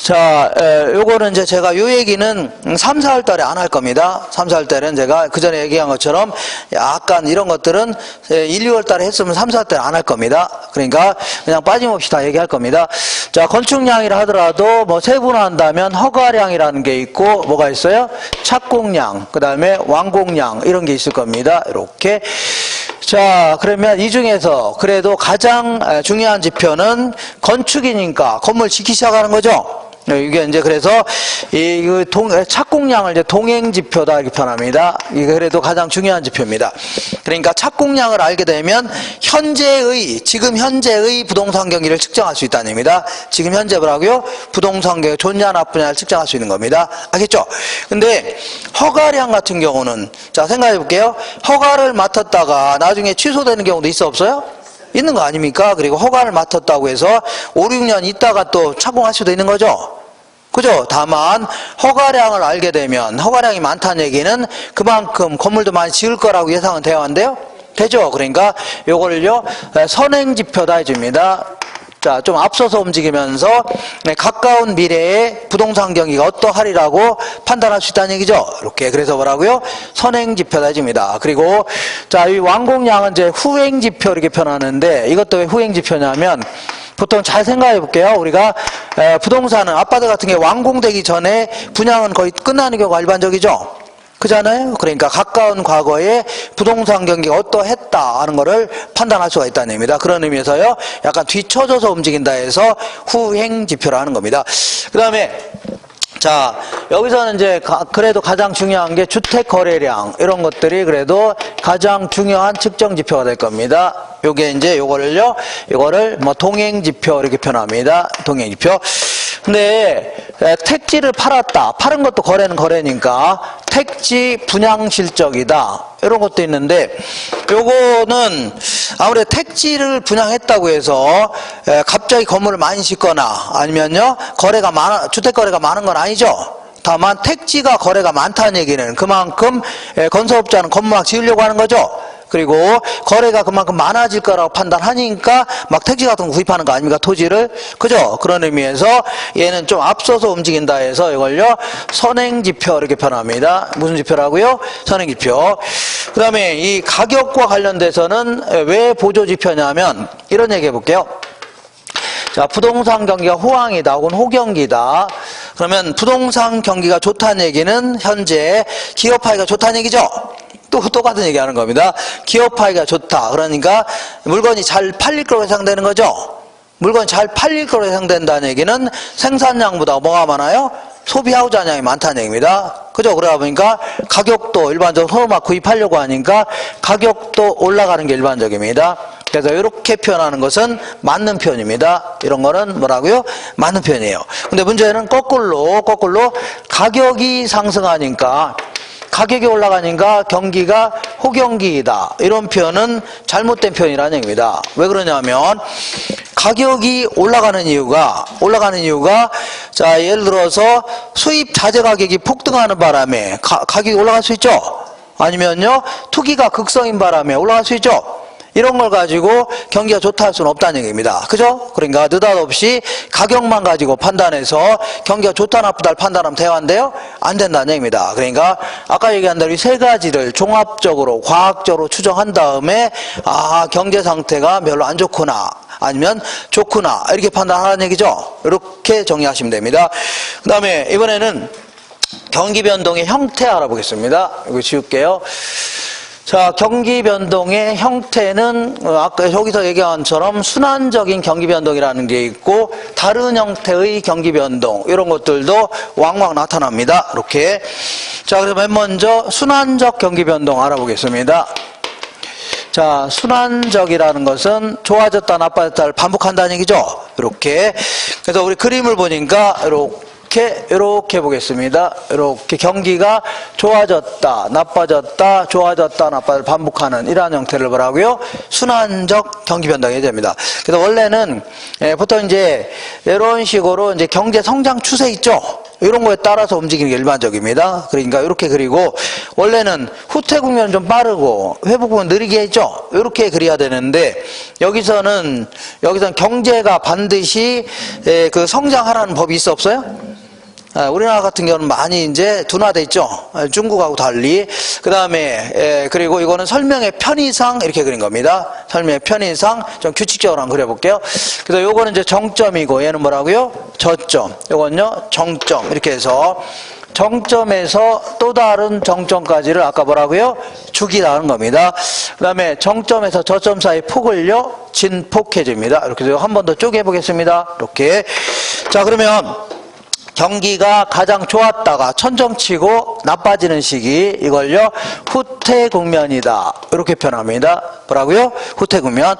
자, 요거는 이제 제가 요 얘기는 3, 4월 달에 안 할 겁니다. 3, 4월 달에는 제가 그 전에 얘기한 것처럼 약간 이런 것들은 1, 2월 달에 했으면 3, 4월 달에 안 할 겁니다. 그러니까 그냥 빠짐없이 다 얘기할 겁니다. 자, 건축량이라 하더라도 뭐 세분화한다면 허가량이라는 게 있고, 뭐가 있어요? 착공량, 그 다음에 완공량 이런 게 있을 겁니다. 이렇게. 자, 그러면 이 중에서 그래도 가장 중요한 지표는 건축이니까 건물 짓기 시작하는 거죠. 이게 이제 그래서 이 착공량을 이제 동행 지표다 이렇게 표현합니다. 이게 그래도 가장 중요한 지표입니다. 그러니까 착공량을 알게 되면 지금 현재의 부동산 경기를 측정할 수 있다는 얘기입니다. 지금 현재 뭐라고요? 부동산 경기 좋냐 나쁘냐를 측정할 수 있는 겁니다. 알겠죠? 근데 허가량 같은 경우는, 자, 생각해 볼게요. 허가를 맡았다가 나중에 취소되는 경우도 있어 없어요? 있는 거 아닙니까? 그리고 허가를 맡았다고 해서 5, 6년 있다가 또 착공할 수도 있는 거죠. 그죠? 다만 허가량을 알게 되면, 허가량이 많다는 얘기는 그만큼 건물도 많이 지을 거라고 예상은 되어야 한대요. 되죠? 그러니까 요걸요 선행지표다 해줍니다. 자, 좀 앞서서 움직이면서 가까운 미래에 부동산 경기가 어떠하리라고 판단할 수 있다는 얘기죠. 이렇게. 그래서 뭐라고요? 선행지표다 해줍니다. 그리고 자, 이 완공량은 이제 후행지표 이렇게 표현하는데, 이것도 왜 후행지표냐면, 보통 잘 생각해 볼게요. 우리가 부동산은 아파트 같은 게 완공되기 전에 분양은 거의 끝나는 경우가 일반적이죠. 그잖아요. 그러니까 가까운 과거에 부동산 경기가 어떠했다 하는 거를 판단할 수가 있다는 의미입니다. 그런 의미에서요 약간 뒤쳐져서 움직인다 해서 후행 지표라 하는 겁니다. 그 다음에 자, 여기서는 이제 그래도 가장 중요한 게 주택 거래량 이런 것들이 그래도 가장 중요한 측정 지표가 될 겁니다. 요게 이제 요거를 뭐 동행 지표 이렇게 표현합니다. 동행 지표. 근데 택지를 팔았다. 파는 것도 거래는 거래니까 택지 분양 실적이다. 이런 것도 있는데 요거는 아무래도 택지를 분양했다고 해서 갑자기 건물을 많이 짓거나 아니면요 주택 거래가 많은 건 아니죠. 다만 택지가 거래가 많다는 얘기는 그만큼 건설업자는 건물 막 지으려고 하는 거죠. 그리고 거래가 그만큼 많아질 거라고 판단하니까 막 택지 같은 거 구입하는 거 아닙니까? 토지를. 그죠? 그런 의미에서 얘는 좀 앞서서 움직인다 해서 이걸요 선행지표 이렇게 표현합니다. 무슨 지표라고요? 선행지표. 그 다음에 이 가격과 관련돼서는 왜 보조지표냐면 이런 얘기 해볼게요. 자, 부동산 경기가 호황이다 혹은 호경기다. 그러면 부동산 경기가 좋다는 얘기는 현재 기업 파이가 좋다는 얘기죠. 또 똑같은 얘기 하는 겁니다. 기업 파이가 좋다. 그러니까 물건이 잘 팔릴 거로 예상되는 거죠. 물건이 잘 팔릴 거로 예상된다는 얘기는 생산량보다 뭐가 많아요? 소비 하우자량이 많다는 얘기입니다. 그죠? 그러다 보니까 가격도 일반적으로 서로 막 구입하려고 하니까 가격도 올라가는 게 일반적입니다. 그래서 이렇게 표현하는 것은 맞는 표현입니다. 이런 거는 뭐라고요? 맞는 표현이에요. 근데 문제는 거꾸로 가격이 상승하니까 가격이 올라가니까 경기가 호경기이다. 이런 표현은 잘못된 표현이라는 얘기입니다. 왜 그러냐면 가격이 올라가는 이유가 자, 예를 들어서 수입 자재 가격이 폭등하는 바람에 가격이 올라갈 수 있죠. 아니면요 투기가 극성인 바람에 올라갈 수 있죠. 이런 걸 가지고 경기가 좋다 할 수는 없다는 얘기입니다. 그죠? 그러니까 느닷없이 가격만 가지고 판단해서 경기가 좋다 나쁘다를 판단하면 대화인데요? 안 된다는 얘기입니다. 그러니까 아까 얘기한 대로 이 세 가지를 종합적으로 과학적으로 추정한 다음에 경제 상태가 별로 안 좋구나 아니면 좋구나 이렇게 판단하라는 얘기죠. 이렇게 정리하시면 됩니다. 그 다음에 이번에는 경기 변동의 형태 알아보겠습니다. 이거 지울게요. 자, 경기 변동의 형태는 아까 여기서 얘기한 것처럼 순환적인 경기 변동이라는 게 있고 다른 형태의 경기 변동 이런 것들도 왕왕 나타납니다. 이렇게. 자, 그래서 맨 먼저 순환적 경기 변동 알아보겠습니다. 자, 순환적이라는 것은 좋아졌다 나빠졌다를 반복한다는 얘기죠. 이렇게. 그래서 우리 그림을 보니까 이렇게 보겠습니다. 이렇게 경기가 좋아졌다, 나빠졌다, 좋아졌다, 나빠졌다 반복하는 이러한 형태를 뭐라고요? 순환적 경기 변동이 됩니다. 그래서 원래는 보통 이제 이런 식으로 이제 경제 성장 추세 있죠? 이런 거에 따라서 움직이는 게 일반적입니다. 그러니까 이렇게 그리고 원래는 후퇴 국면은 좀 빠르고 회복 국면 느리게 했죠. 이렇게 그려야 되는데 여기서는 경제가 반드시 그 성장하라는 법이 있어 없어요? 우리나라 같은 경우는 많이 이제 둔화돼 있죠. 중국하고 달리. 그 다음에 그리고 이거는 설명의 편의상 이렇게 그린 겁니다. 설명의 편의상 좀 규칙적으로 한번 그려볼게요. 그래서 요거는 이제 정점이고 얘는 뭐라고요? 저점. 요건요 정점. 이렇게 해서 정점에서 또 다른 정점까지를 아까 뭐라고요? 죽이라는 겁니다. 그 다음에 정점에서 저점 사이 폭을요 진폭해줍니다. 이렇게 해서 한 번 더 쪼개 보겠습니다. 이렇게. 자, 그러면 경기가 가장 좋았다가 천정치고 나빠지는 시기 이걸요 후퇴 국면이다 이렇게 표현합니다. 뭐라고요? 후퇴 국면.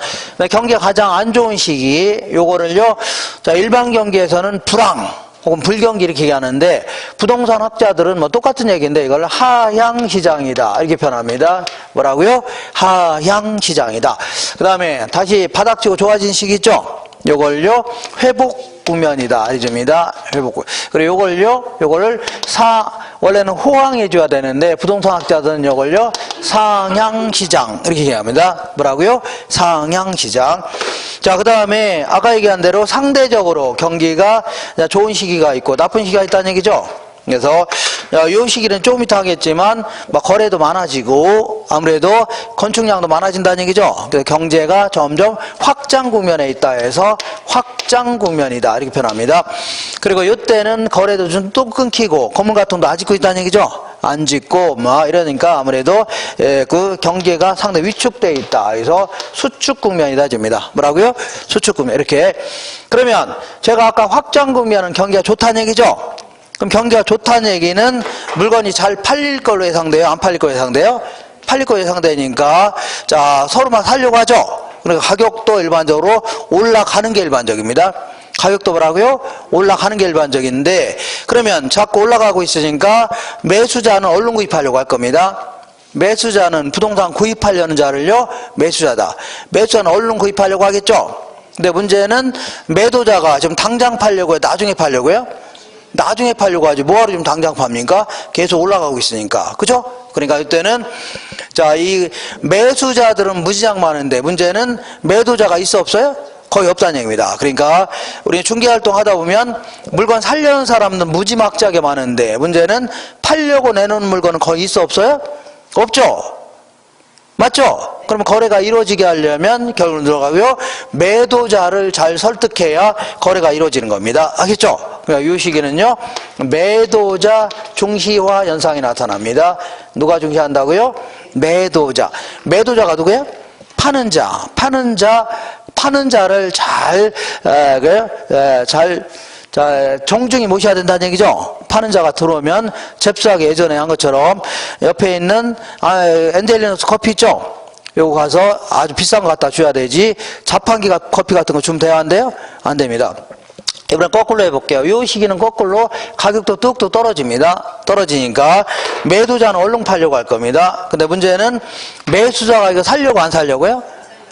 경기가 가장 안 좋은 시기 요거를요 자 일반 경기에서는 불황 혹은 불경기 이렇게 얘기하는데 부동산 학자들은 뭐 똑같은 얘기인데 이걸 하향시장이다 이렇게 표현합니다. 뭐라고요? 하향시장이다. 그 다음에 다시 바닥치고 좋아진 시기 있죠? 요걸요 회복 국면이다 해줍니다. 회복. 그리고 요거를 원래는 호황해 줘야 되는데 부동산 학자들은 요걸요 상향시장 이렇게 얘기합니다. 뭐라고요? 상향시장. 자, 그 다음에 아까 얘기한 대로 상대적으로 경기가 좋은 시기가 있고 나쁜 시기가 있다는 얘기죠. 그래서 이 시기는 조금 이따 하겠지만 막 거래도 많아지고 아무래도 건축량도 많아진다는 얘기죠. 그래서 경제가 점점 확장 국면에 있다 해서 확장 국면이다 이렇게 표현합니다. 그리고 이때는 거래도 좀 또 끊기고 건물 같은 거 안 짓고 있다는 얘기죠. 안 짓고 막 이러니까 아무래도 그 경기가 상당히 위축돼 있다. 그래서 수축 국면이다 줍니다. 뭐라고요? 수축 국면. 이렇게. 그러면 제가 아까 확장 국면은 경기가 좋다는 얘기죠. 그럼 경기가 좋다는 얘기는 물건이 잘 팔릴 걸로 예상돼요? 안 팔릴 걸로 예상돼요? 팔릴 걸로 예상되니까 자 서로만 살려고 하죠. 그러니까 가격도 일반적으로 올라가는 게 일반적입니다. 가격도 뭐라고요? 올라가는 게 일반적인데 그러면 자꾸 올라가고 있으니까 매수자는 얼른 구입하려고 할 겁니다. 매수자는 부동산 구입하려는 자를요 매수자다. 매수자는 얼른 구입하려고 하겠죠. 근데 문제는 매도자가 지금 당장 팔려고요? 나중에 팔려고요? 나중에 팔려고 하지 뭐하러 지금 당장 팝니까? 계속 올라가고 있으니까. 그죠? 그러니까 이때는 자, 이 매수자들은 무지장 많은데 문제는 매도자가 있어 없어요? 거의 없다는 얘기입니다. 그러니까 우리 중개활동 하다 보면 물건 살려는 사람은 무지막지하게 많은데 문제는 팔려고 내놓은 물건은 거의 있어 없어요? 없죠? 맞죠? 그러면 거래가 이루어지게 하려면 결국은 들어가고요. 매도자를 잘 설득해야 거래가 이루어지는 겁니다. 알겠죠? 그러니까 이 시기는요. 매도자 중시화 현상이 나타납니다. 누가 중시한다고요? 매도자. 매도자가 누구예요? 파는 자. 파는 자를 자, 정중히 모셔야 된다는 얘기죠. 파는 자가 들어오면 잽싸게 예전에 한 것처럼 옆에 있는 엔젤리너스 커피 있죠. 요거 가서 아주 비싼 거 갖다 줘야 되지. 자판기 커피 같은 거 주면 돼야 한대요? 안 됩니다. 이번엔 거꾸로 해볼게요. 요 시기는 거꾸로 가격도 뚝뚝 떨어집니다. 떨어지니까 매도자는 얼른 팔려고 할 겁니다. 근데 문제는 매수자가 이거 살려고 안 살려고요?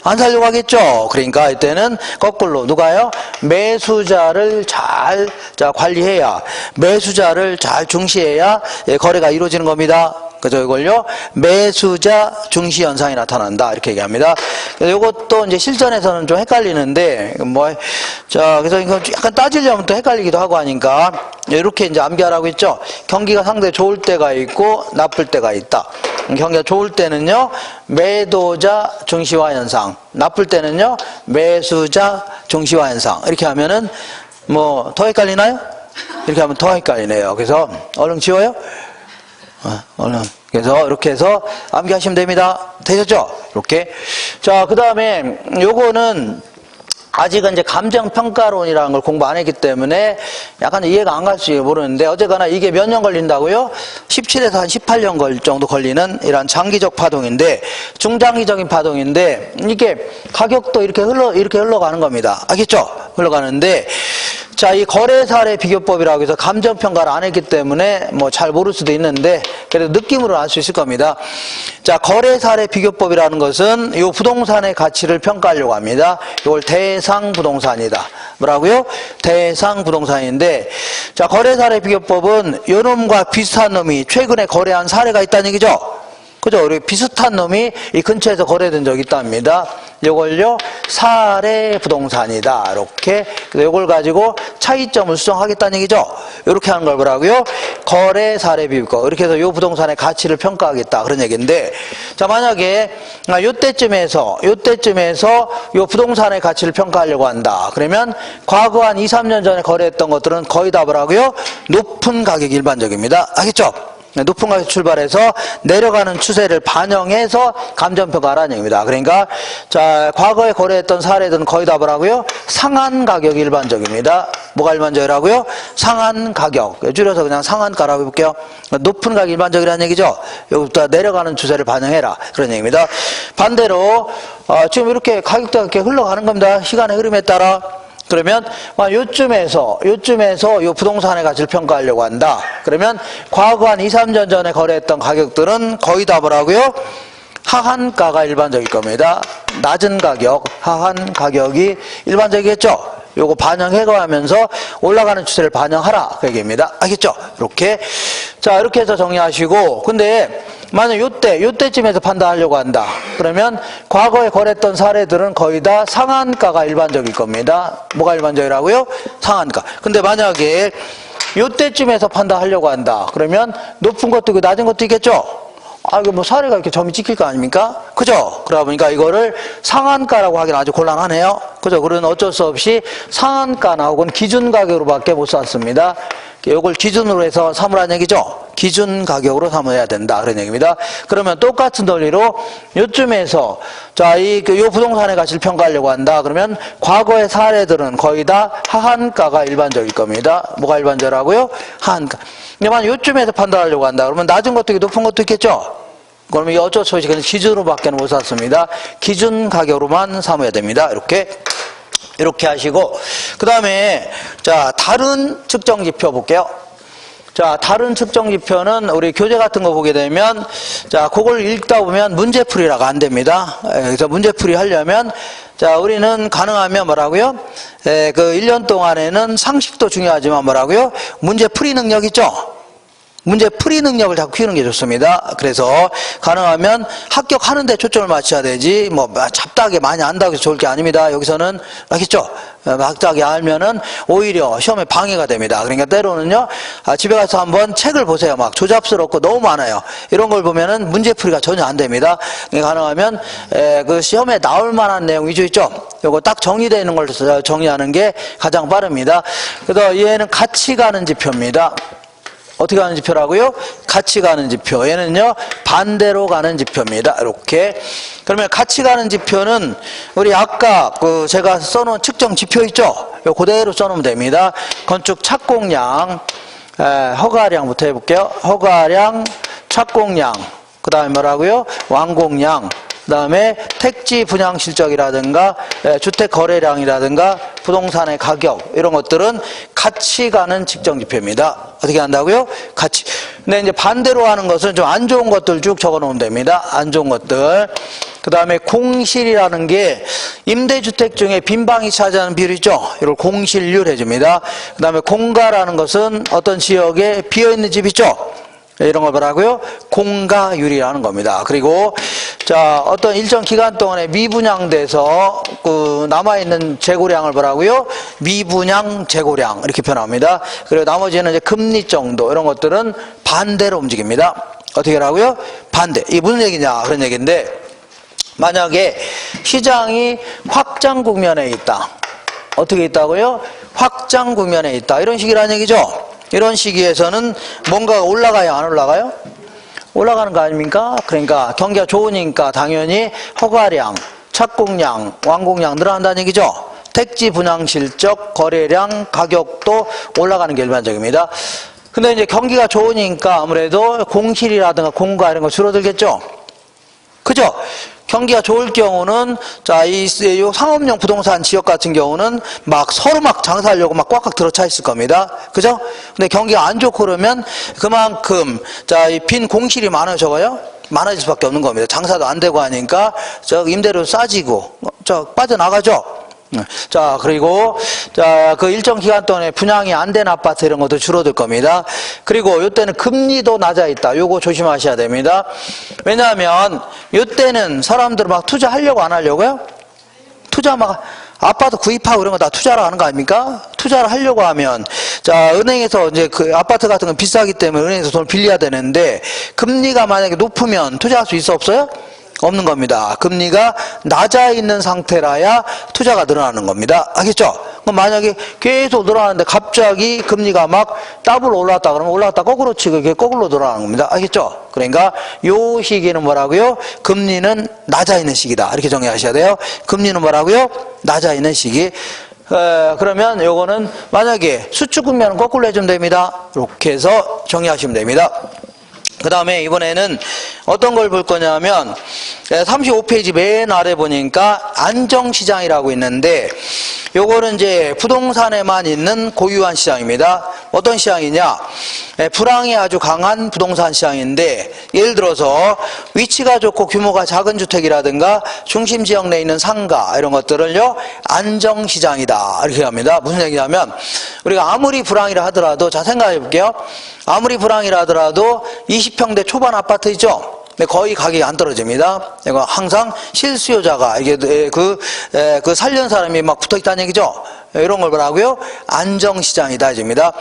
안 살려고 하겠죠. 그러니까 이때는 거꾸로 누가요? 매수자를 잘 관리해야 매수자를 잘 중시해야 거래가 이루어지는 겁니다. 그죠? 이걸요 매수자 중시 현상이 나타난다 이렇게 얘기합니다. 그래서 이것도 이제 실전에서는 좀 헷갈리는데 그래서 이거 약간 따지려면 또 헷갈리기도 하고 하니까 이렇게 이제 암기하라고 했죠. 경기가 상당히 좋을 때가 있고 나쁠 때가 있다. 경기가 좋을 때는요 매도자 중시화 현상, 나쁠 때는요 매수자 중시화 현상. 이렇게 하면은 뭐 더 헷갈리나요? 이렇게 하면 더 헷갈리네요. 그래서 얼른 지워요. 얼른. 그래서 이렇게 해서 암기하시면 됩니다. 되셨죠? 이렇게. 자, 그 다음에 요거는 아직은 이제 감정평가론이라는 걸 공부 안 했기 때문에 약간 이해가 안 갈지 모르는데 어쨌거나 이게 몇 년 걸린다고요? 17에서 한 18년 정도 걸리는 이런 장기적 파동인데 중장기적인 파동인데 이게 가격도 이렇게 흘러가는 겁니다. 알겠죠? 흘러가는데 자, 이 거래사례 비교법이라고 해서 감정평가를 안 했기 때문에 뭐 잘 모를 수도 있는데 그래도 느낌으로 알 수 있을 겁니다. 자, 거래사례 비교법이라는 것은 이 부동산의 가치를 평가하려고 합니다. 이걸 대상 부동산이다. 뭐라고요? 대상 부동산인데 자, 거래사례 비교법은 요 놈과 비슷한 놈이 최근에 거래한 사례가 있다는 얘기죠. 그죠? 우리 비슷한 놈이 이 근처에서 거래된 적이 있답니다. 요걸요, 사례 부동산이다. 이렇게. 그래서 요걸 가지고 차이점을 수정하겠다는 얘기죠. 이렇게 하는 걸 뭐라고요? 거래 사례 비교법. 이렇게 해서 요 부동산의 가치를 평가하겠다. 그런 얘기인데. 자, 만약에 요때쯤에서 요 부동산의 가치를 평가하려고 한다. 그러면 과거 한 2, 3년 전에 거래했던 것들은 거의 다 뭐라고요? 높은 가격이 일반적입니다. 알겠죠? 높은 가격 출발해서 내려가는 추세를 반영해서 감정평가하라는 얘기입니다. 그러니까 자, 과거에 거래했던 사례들은 거의 다 뭐라고요? 상한 가격이 일반적입니다. 뭐가 일반적이라고요? 상한 가격. 줄여서 그냥 상한가라고 해볼게요. 높은 가격이 일반적이라는 얘기죠. 여기부터 내려가는 추세를 반영해라. 그런 얘기입니다. 반대로 지금 이렇게 가격대가 이렇게 흘러가는 겁니다. 시간의 흐름에 따라. 그러면 요쯤에서 요 부동산의 가치를 평가하려고 한다. 그러면 과거 한 2, 3년 전에 거래했던 가격들은 거의 다 뭐라고요? 하한가가 일반적일 겁니다. 낮은 가격, 하한 가격이 일반적이겠죠. 요거 반영해가면서 올라가는 추세를 반영하라. 그 얘기입니다. 알겠죠? 이렇게. 자, 이렇게 해서 정리하시고. 근데 만약 요때쯤에서 판단하려고 한다. 그러면 과거에 거래했던 사례들은 거의 다 상한가가 일반적일 겁니다. 뭐가 일반적이라고요? 상한가. 근데 만약에 요때쯤에서 판단하려고 한다. 그러면 높은 것도 있고 낮은 것도 있겠죠? 이거 뭐 사례가 이렇게 점이 찍힐 거 아닙니까? 그죠? 그러다 보니까 이거를 상한가라고 하기는 아주 곤란하네요. 그죠? 그러면 어쩔 수 없이 상한가나 혹은 기준 가격으로밖에 못 샀습니다. 요걸 기준으로 해서 삼으라는 얘기죠. 기준 가격으로 삼아야 된다. 그런 얘기입니다. 그러면 똑같은 논리로 요쯤에서 자, 요 부동산의 가치를 평가하려고 한다. 그러면 과거의 사례들은 거의 다 하한가가 일반적일 겁니다. 뭐가 일반적이라고요? 하한가. 근데 만약 요쯤에서 판단하려고 한다. 그러면 낮은 것도 있고 높은 것도 있겠죠. 그러면 어쩔 수 없이 그냥 기준으로밖에 못 샀습니다. 기준 가격으로만 삼아야 됩니다. 이렇게 하시고, 그 다음에, 자, 다른 측정 지표 볼게요. 자, 다른 측정 지표는 우리 교재 같은 거 보게 되면, 자, 그걸 읽다 보면 문제풀이라고 안 됩니다. 그래서 문제풀이 하려면, 자, 우리는 가능하면 뭐라고요? 그 1년 동안에는 상식도 중요하지만 뭐라고요? 문제풀이 능력 있죠? 문제 풀이 능력을 자꾸 키우는 게 좋습니다. 그래서 가능하면 합격하는 데 초점을 맞춰야 되지 뭐 잡다하게 많이 안다고 해서 좋을 게 아닙니다. 여기서는 알겠죠? 막다하게 알면은 오히려 시험에 방해가 됩니다. 그러니까 때로는요, 집에 가서 한번 책을 보세요. 막 조잡스럽고 너무 많아요. 이런 걸 보면은 문제풀이가 전혀 안 됩니다. 그러니까 가능하면 그 시험에 나올 만한 내용 위주 있죠? 요거 딱 정리되어 있는 걸 정리하는 게 가장 빠릅니다. 그래서 얘는 같이 가는 지표입니다. 어떻게 가는 지표라고요? 같이 가는 지표. 얘는요, 반대로 가는 지표입니다. 이렇게. 그러면 같이 가는 지표는 우리 아까 그 제가 써놓은 측정 지표 있죠? 요 그대로 써놓으면 됩니다. 건축 착공량, 허가량부터 해볼게요. 허가량, 착공량. 그 다음에 뭐라고요? 완공량. 그 다음에 택지 분양 실적이라든가 주택 거래량이라든가 부동산의 가격 이런 것들은 같이 가는 측정 지표입니다. 어떻게 한다고요? 같이. 근데 이제 반대로 하는 것은 좀 안 좋은 것들 쭉 적어 놓으면 됩니다. 안 좋은 것들. 그 다음에 공실이라는 게 임대주택 중에 빈방이 차지하는 비율이죠. 이걸 공실률 해줍니다. 그 다음에 공가라는 것은 어떤 지역에 비어있는 집 있죠. 이런 걸 뭐라고요? 공가율이라는 겁니다. 그리고 자, 어떤 일정 기간 동안에 미분양돼서 그 남아있는 재고량을 뭐라고요? 미분양 재고량 이렇게 표현합니다. 그리고 나머지는 이제 금리 정도 이런 것들은 반대로 움직입니다. 어떻게 하라고요? 반대. 이게 무슨 얘기냐 그런 얘기인데, 만약에 시장이 확장 국면에 있다. 어떻게 있다고요? 확장 국면에 있다. 이런 식이라는 얘기죠. 이런 시기에서는 뭔가가 올라가요? 안 올라가요? 올라가는 거 아닙니까? 그러니까 경기가 좋으니까 당연히 허가량, 착공량, 완공량 늘어난다는 얘기죠. 택지 분양 실적, 거래량, 가격도 올라가는 게 일반적입니다. 근데 이제 경기가 좋으니까 아무래도 공실이라든가 공가 이런 거 줄어들겠죠. 그죠? 경기가 좋을 경우는 자, 이 상업용 부동산 지역 같은 경우는 막 서로 막 장사하려고 막 꽉꽉 들어차 있을 겁니다. 그죠? 근데 경기가 안 좋고 그러면 그만큼 자, 이 빈 공실이 많아져가요? 많아질 수밖에 없는 겁니다. 장사도 안 되고 하니까 저 임대료 싸지고 저 빠져나가죠. 자, 그리고 자, 그 일정 기간 동안에 분양이 안 된 아파트 이런 것도 줄어들 겁니다. 그리고 이때는 금리도 낮아 있다. 요거 조심하셔야 됩니다. 왜냐하면 이때는 사람들 막 투자하려고 안 하려고요? 투자 막 아파트 구입하고 이런 거 다 투자를 하는 거 아닙니까? 투자를 하려고 하면 자, 은행에서 이제 그 아파트 같은 건 비싸기 때문에 은행에서 돈을 빌려야 되는데 금리가 만약에 높으면 투자할 수 있어 없어요? 없는 겁니다. 금리가 낮아 있는 상태라야 투자가 늘어나는 겁니다. 알겠죠? 그럼 만약에 계속 늘어나는데 갑자기 금리가 막 더블 올랐다 그러면 올랐다 거꾸로 치고 이게 거꾸로 늘어나는 겁니다. 알겠죠? 그러니까 요 시기는 뭐라고요? 금리는 낮아 있는 시기다. 이렇게 정리하셔야 돼요. 금리는 뭐라고요? 낮아 있는 시기. 그러면 요거는 만약에 수축 국면은 거꾸로 해주면 됩니다. 이렇게 해서 정리하시면 됩니다. 그 다음에 이번에는 어떤 걸 볼 거냐면 35페이지 맨 아래 보니까 안정시장이라고 있는데 요거는 이제 부동산에만 있는 고유한 시장입니다. 어떤 시장이냐? 불황이 아주 강한 부동산 시장인데 예를 들어서 위치가 좋고 규모가 작은 주택이라든가 중심 지역 내에 있는 상가 이런 것들을요 안정시장이다 이렇게 합니다. 무슨 얘기냐면 우리가 아무리 불황이라 하더라도 자 생각해 볼게요. 아무리 불황이라 하더라도 20평대 초반 아파트 있죠? 근데 거의 가격이 안 떨어집니다. 이거 항상 실수요자가 이게 그 살려는 사람이 막 붙어 있다는 얘기죠. 이런 걸 뭐라고요? 안정시장이다, 입니다.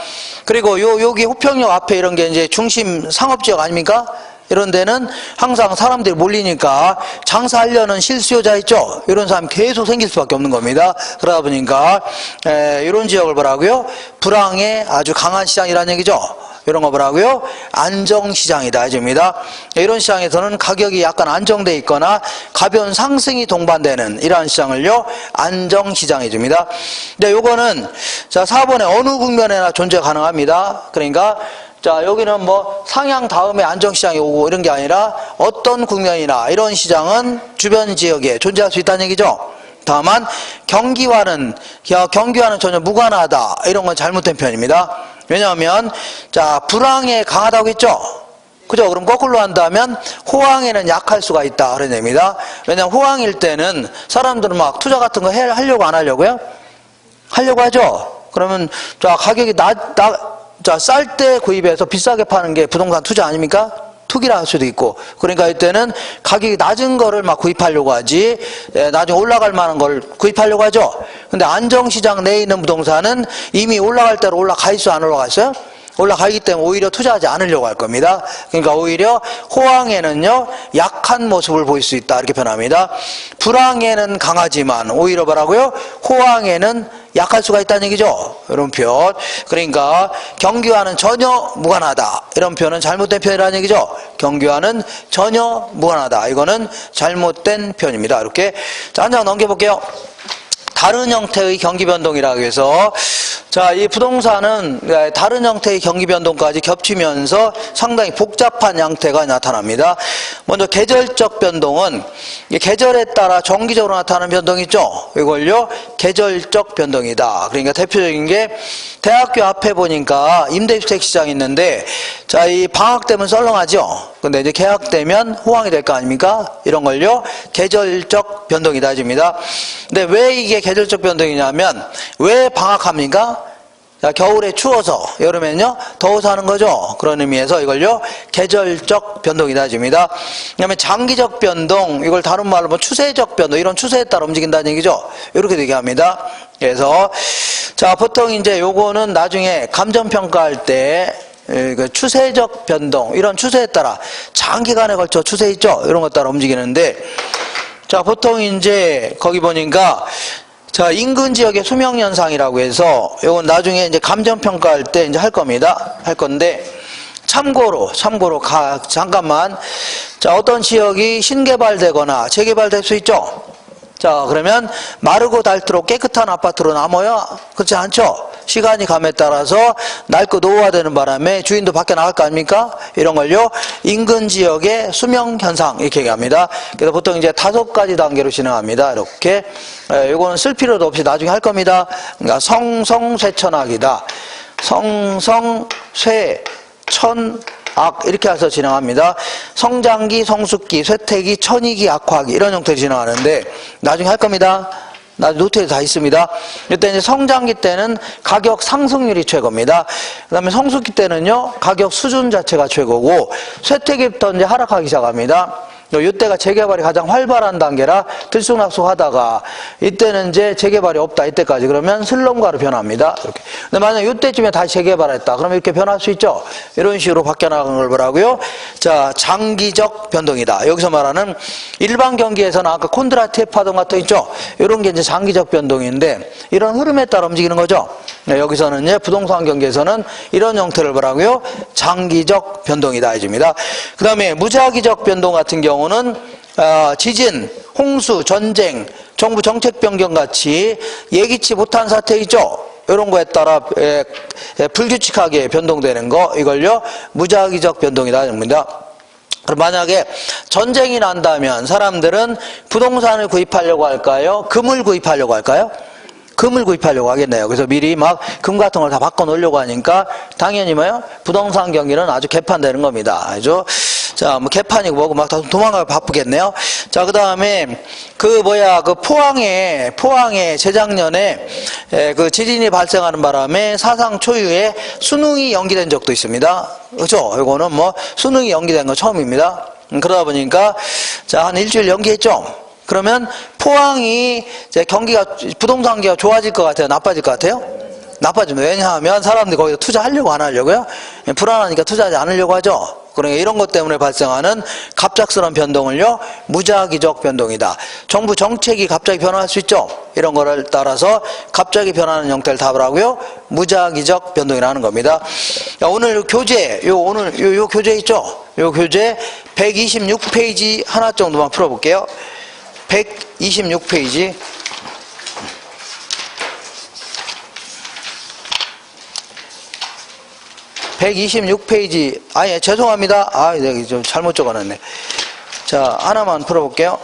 그리고 여기 호평역 앞에 이런 게 이제 중심 상업지역 아닙니까? 이런 데는 항상 사람들이 몰리니까 장사하려는 실수요자 있죠? 이런 사람이 계속 생길 수밖에 없는 겁니다. 그러다 보니까 이런 지역을 뭐라고요? 불황에 아주 강한 시장이라는 얘기죠. 이런 거 뭐라고요? 안정시장이다 해줍니다. 이런 시장에서는 가격이 약간 안정돼 있거나 가벼운 상승이 동반되는 이러한 시장을요 안정시장 해줍니다. 근데 요거는 자 4번에 어느 국면에나 존재 가능합니다. 그러니까 자 여기는 뭐 상향 다음에 안정시장이 오고 이런 게 아니라 어떤 국면이나 이런 시장은 주변 지역에 존재할 수 있다는 얘기죠. 다만 경기와는 전혀 무관하다 이런 건 잘못된 표현입니다. 왜냐하면 자 불황에 강하다고 했죠. 그죠? 그럼 거꾸로 한다면 호황에는 약할 수가 있다 그런 얘기입니다. 왜냐하면 호황일 때는 사람들은 막 투자 같은 거 하려고 안 하려고요? 하려고 하죠. 그러면 자 가격이 쌀 때 구입해서 비싸게 파는 게 부동산 투자 아닙니까? 투기라 할 수도 있고. 그러니까 이때는 가격이 낮은 거를 막 구입하려고 하지 나중에 올라갈 만한 걸 구입하려고 하죠. 근데 안정시장 내에 있는 부동산은 이미 올라갈 대로 올라가 있어 안 올라가 있어요? 올라가기 때문에 오히려 투자하지 않으려고 할 겁니다. 그러니까 오히려 호황에는요 약한 모습을 보일 수 있다 이렇게 표현합니다. 불황에는 강하지만 오히려 뭐라고요? 호황에는 약할 수가 있다는 얘기죠. 이런 표현. 그러니까 경기와는 전혀 무관하다 이런 표현은 잘못된 표현이라는 얘기죠. 경기와는 전혀 무관하다 이거는 잘못된 표현입니다. 이렇게 자, 한 장 넘겨볼게요. 다른 형태의 경기 변동이라고 해서 자, 이 부동산은 다른 형태의 경기 변동까지 겹치면서 상당히 복잡한 양태가 나타납니다. 먼저 계절적 변동은 계절에 따라 정기적으로 나타나는 변동이 있죠. 이걸요 계절적 변동이다. 그러니까 대표적인 게 대학교 앞에 보니까 임대주택 시장이 있는데 자, 이 방학 되면 썰렁하죠. 근데 이제 개학되면 호황이 될 거 아닙니까? 이런 걸요 계절적 변동이다 해줍니다. 근데 왜 이게 계절적 변동이냐면 왜 방학합니까? 자, 겨울에 추워서 여름에는요 더워서 하는 거죠. 그런 의미에서 이걸요 계절적 변동이다 해줍니다. 그다음에 장기적 변동, 이걸 다른 말로 뭐 추세적 변동, 이런 추세에 따라 움직인다는 얘기죠. 이렇게 얘기합니다. 그래서 자 보통 이제 요거는 나중에 감정평가할 때 그 추세적 변동, 이런 추세에 따라 장기간에 걸쳐 추세 있죠. 이런 것 따라 움직이는데 자 보통 이제 거기 보니까 자 인근 지역의 수명 현상이라고 해서 이건 나중에 이제 감정 평가할 때 이제 할 겁니다. 할 건데 참고로 잠깐만 자 어떤 지역이 신개발되거나 재개발될 수 있죠. 자 그러면 마르고 닳도록 깨끗한 아파트로 남아요? 그렇지 않죠. 시간이 감에 따라서 낡고 노후화되는 바람에 주인도 밖에 나갈 거 아닙니까? 이런 걸요 인근 지역의 수명 현상 이렇게 얘기합니다. 그래서 보통 이제 5가지 단계로 진행합니다. 이렇게 이거는 쓸 필요도 없이 나중에 할 겁니다. 그러니까 성성쇠천악이다. 성성쇠천악 이렇게 해서 진행합니다. 성장기, 성숙기, 쇠퇴기, 천이기, 악화기 이런 형태로 진행하는데 나중에 할 겁니다. 노트에 다 있습니다. 이때 이제 성장기 때는 가격 상승률이 최고입니다. 그 다음에 성숙기 때는요, 가격 수준 자체가 최고고, 쇠퇴기부터 이제 하락하기 시작합니다. 이때가 재개발이 가장 활발한 단계라 들쑥날쑥하다가 이때는 이제 재개발이 없다 이때까지 그러면 슬럼가로 변합니다. 이렇게. 근데 만약 이때쯤에 다시 재개발했다 그러면 이렇게 변할 수 있죠. 이런 식으로 바뀌어 나가는 걸 뭐라고요? 자 장기적 변동이다. 여기서 말하는 일반 경기에서는 아까 콘드라티의 파동 같은 거 있죠. 이런 게 이제 장기적 변동인데 이런 흐름에 따라 움직이는 거죠. 네, 여기서는 이제 부동산 경기에서는 이런 형태를 뭐라고요? 장기적 변동이다 해줍니다. 그 다음에 무작위적 변동 같은 경우는 지진, 홍수, 전쟁, 정부 정책 변경 같이 예기치 못한 사태 있죠. 이런 거에 따라 불규칙하게 변동되는 거 이걸요 무작위적 변동이다 합니다. 그럼 만약에 전쟁이 난다면 사람들은 부동산을 구입하려고 할까요? 금을 구입하려고 할까요? 금을 구입하려고 하겠네요. 그래서 미리 막 금 같은 걸 다 바꿔 놓으려고 하니까 당연히 뭐요? 부동산 경기는 아주 개판되는 겁니다. 알죠? 자, 뭐 개판이고 뭐고 막 다 도망가고 바쁘겠네요. 자, 그 다음에 그 포항에 재작년에 그 지진이 발생하는 바람에 사상 초유의 수능이 연기된 적도 있습니다. 그렇죠? 이거는 뭐 수능이 연기된 건 처음입니다. 그러다 보니까 자, 한 일주일 연기했죠. 그러면 포항이 이제 부동산 경기가 좋아질 것 같아요? 나빠질 것 같아요? 나빠집니다. 왜냐하면 사람들이 거기서 투자하려고 안 하려고요? 불안하니까 투자하지 않으려고 하죠. 그러니까 이런 것 때문에 발생하는 갑작스러운 변동을요, 무작위적 변동이다. 정부 정책이 갑자기 변화할 수 있죠. 이런 거를 따라서 갑자기 변하는 형태를 답을 하고요, 무작위적 변동이라는 겁니다. 자, 오늘 교재, 요 교재 있죠? 요 교재 126페이지 하나 정도만 풀어볼게요. 126페이지. 126페이지. 아예 죄송합니다. 내가 좀 잘못 적어놨네. 자, 하나만 풀어볼게요.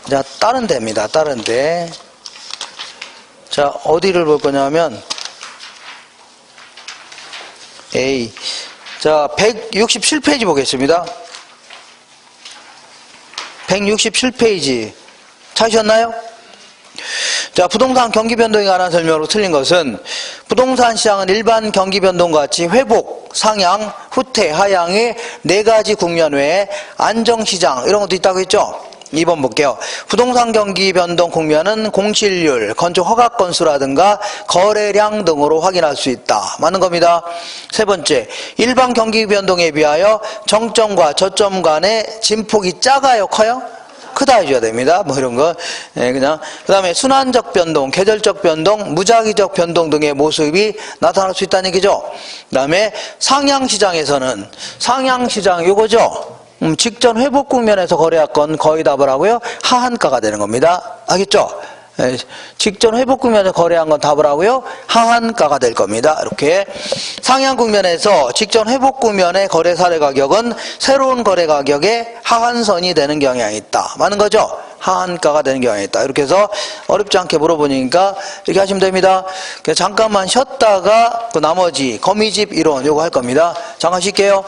자, 다른 데입니다. 다른 데. 자, 어디를 볼 거냐면 A. 자, 167페이지 보겠습니다. 167페이지 찾으셨나요? 자, 부동산 경기 변동에 관한 설명으로 틀린 것은 부동산 시장은 일반 경기 변동과 같이 회복, 상향, 후퇴, 하향의 네 가지 국면 외에 안정시장 이런 것도 있다고 했죠. 2번 볼게요. 부동산 경기 변동 국면은 공실률, 건축 허가 건수라든가 거래량 등으로 확인할 수 있다. 맞는 겁니다. 세 번째, 일반 경기 변동에 비하여 정점과 저점 간의 진폭이 작아요, 커요? 크다 해줘야 됩니다. 뭐 이런 거. 그냥. 그 다음에 순환적 변동, 계절적 변동, 무작위적 변동 등의 모습이 나타날 수 있다는 얘기죠. 그 다음에 상향시장에서는, 상향시장 요거죠. 직전 회복 국면에서 거래할 건 거의 답을 하고요, 하한가가 되는 겁니다. 알겠죠? 직전 회복 국면에서 거래한 건 답을 하고요, 하한가가 될 겁니다. 이렇게 상향 국면에서 직전 회복 국면의 거래 사례 가격은 새로운 거래 가격의 하한선이 되는 경향이 있다. 맞는 거죠? 하한가가 되는 경향이 있다. 이렇게 해서 어렵지 않게 물어보니까 이렇게 하시면 됩니다. 그래서 잠깐만 쉬었다가 그 나머지 거미집 이론 요거 할 겁니다. 잠깐 쉴게요.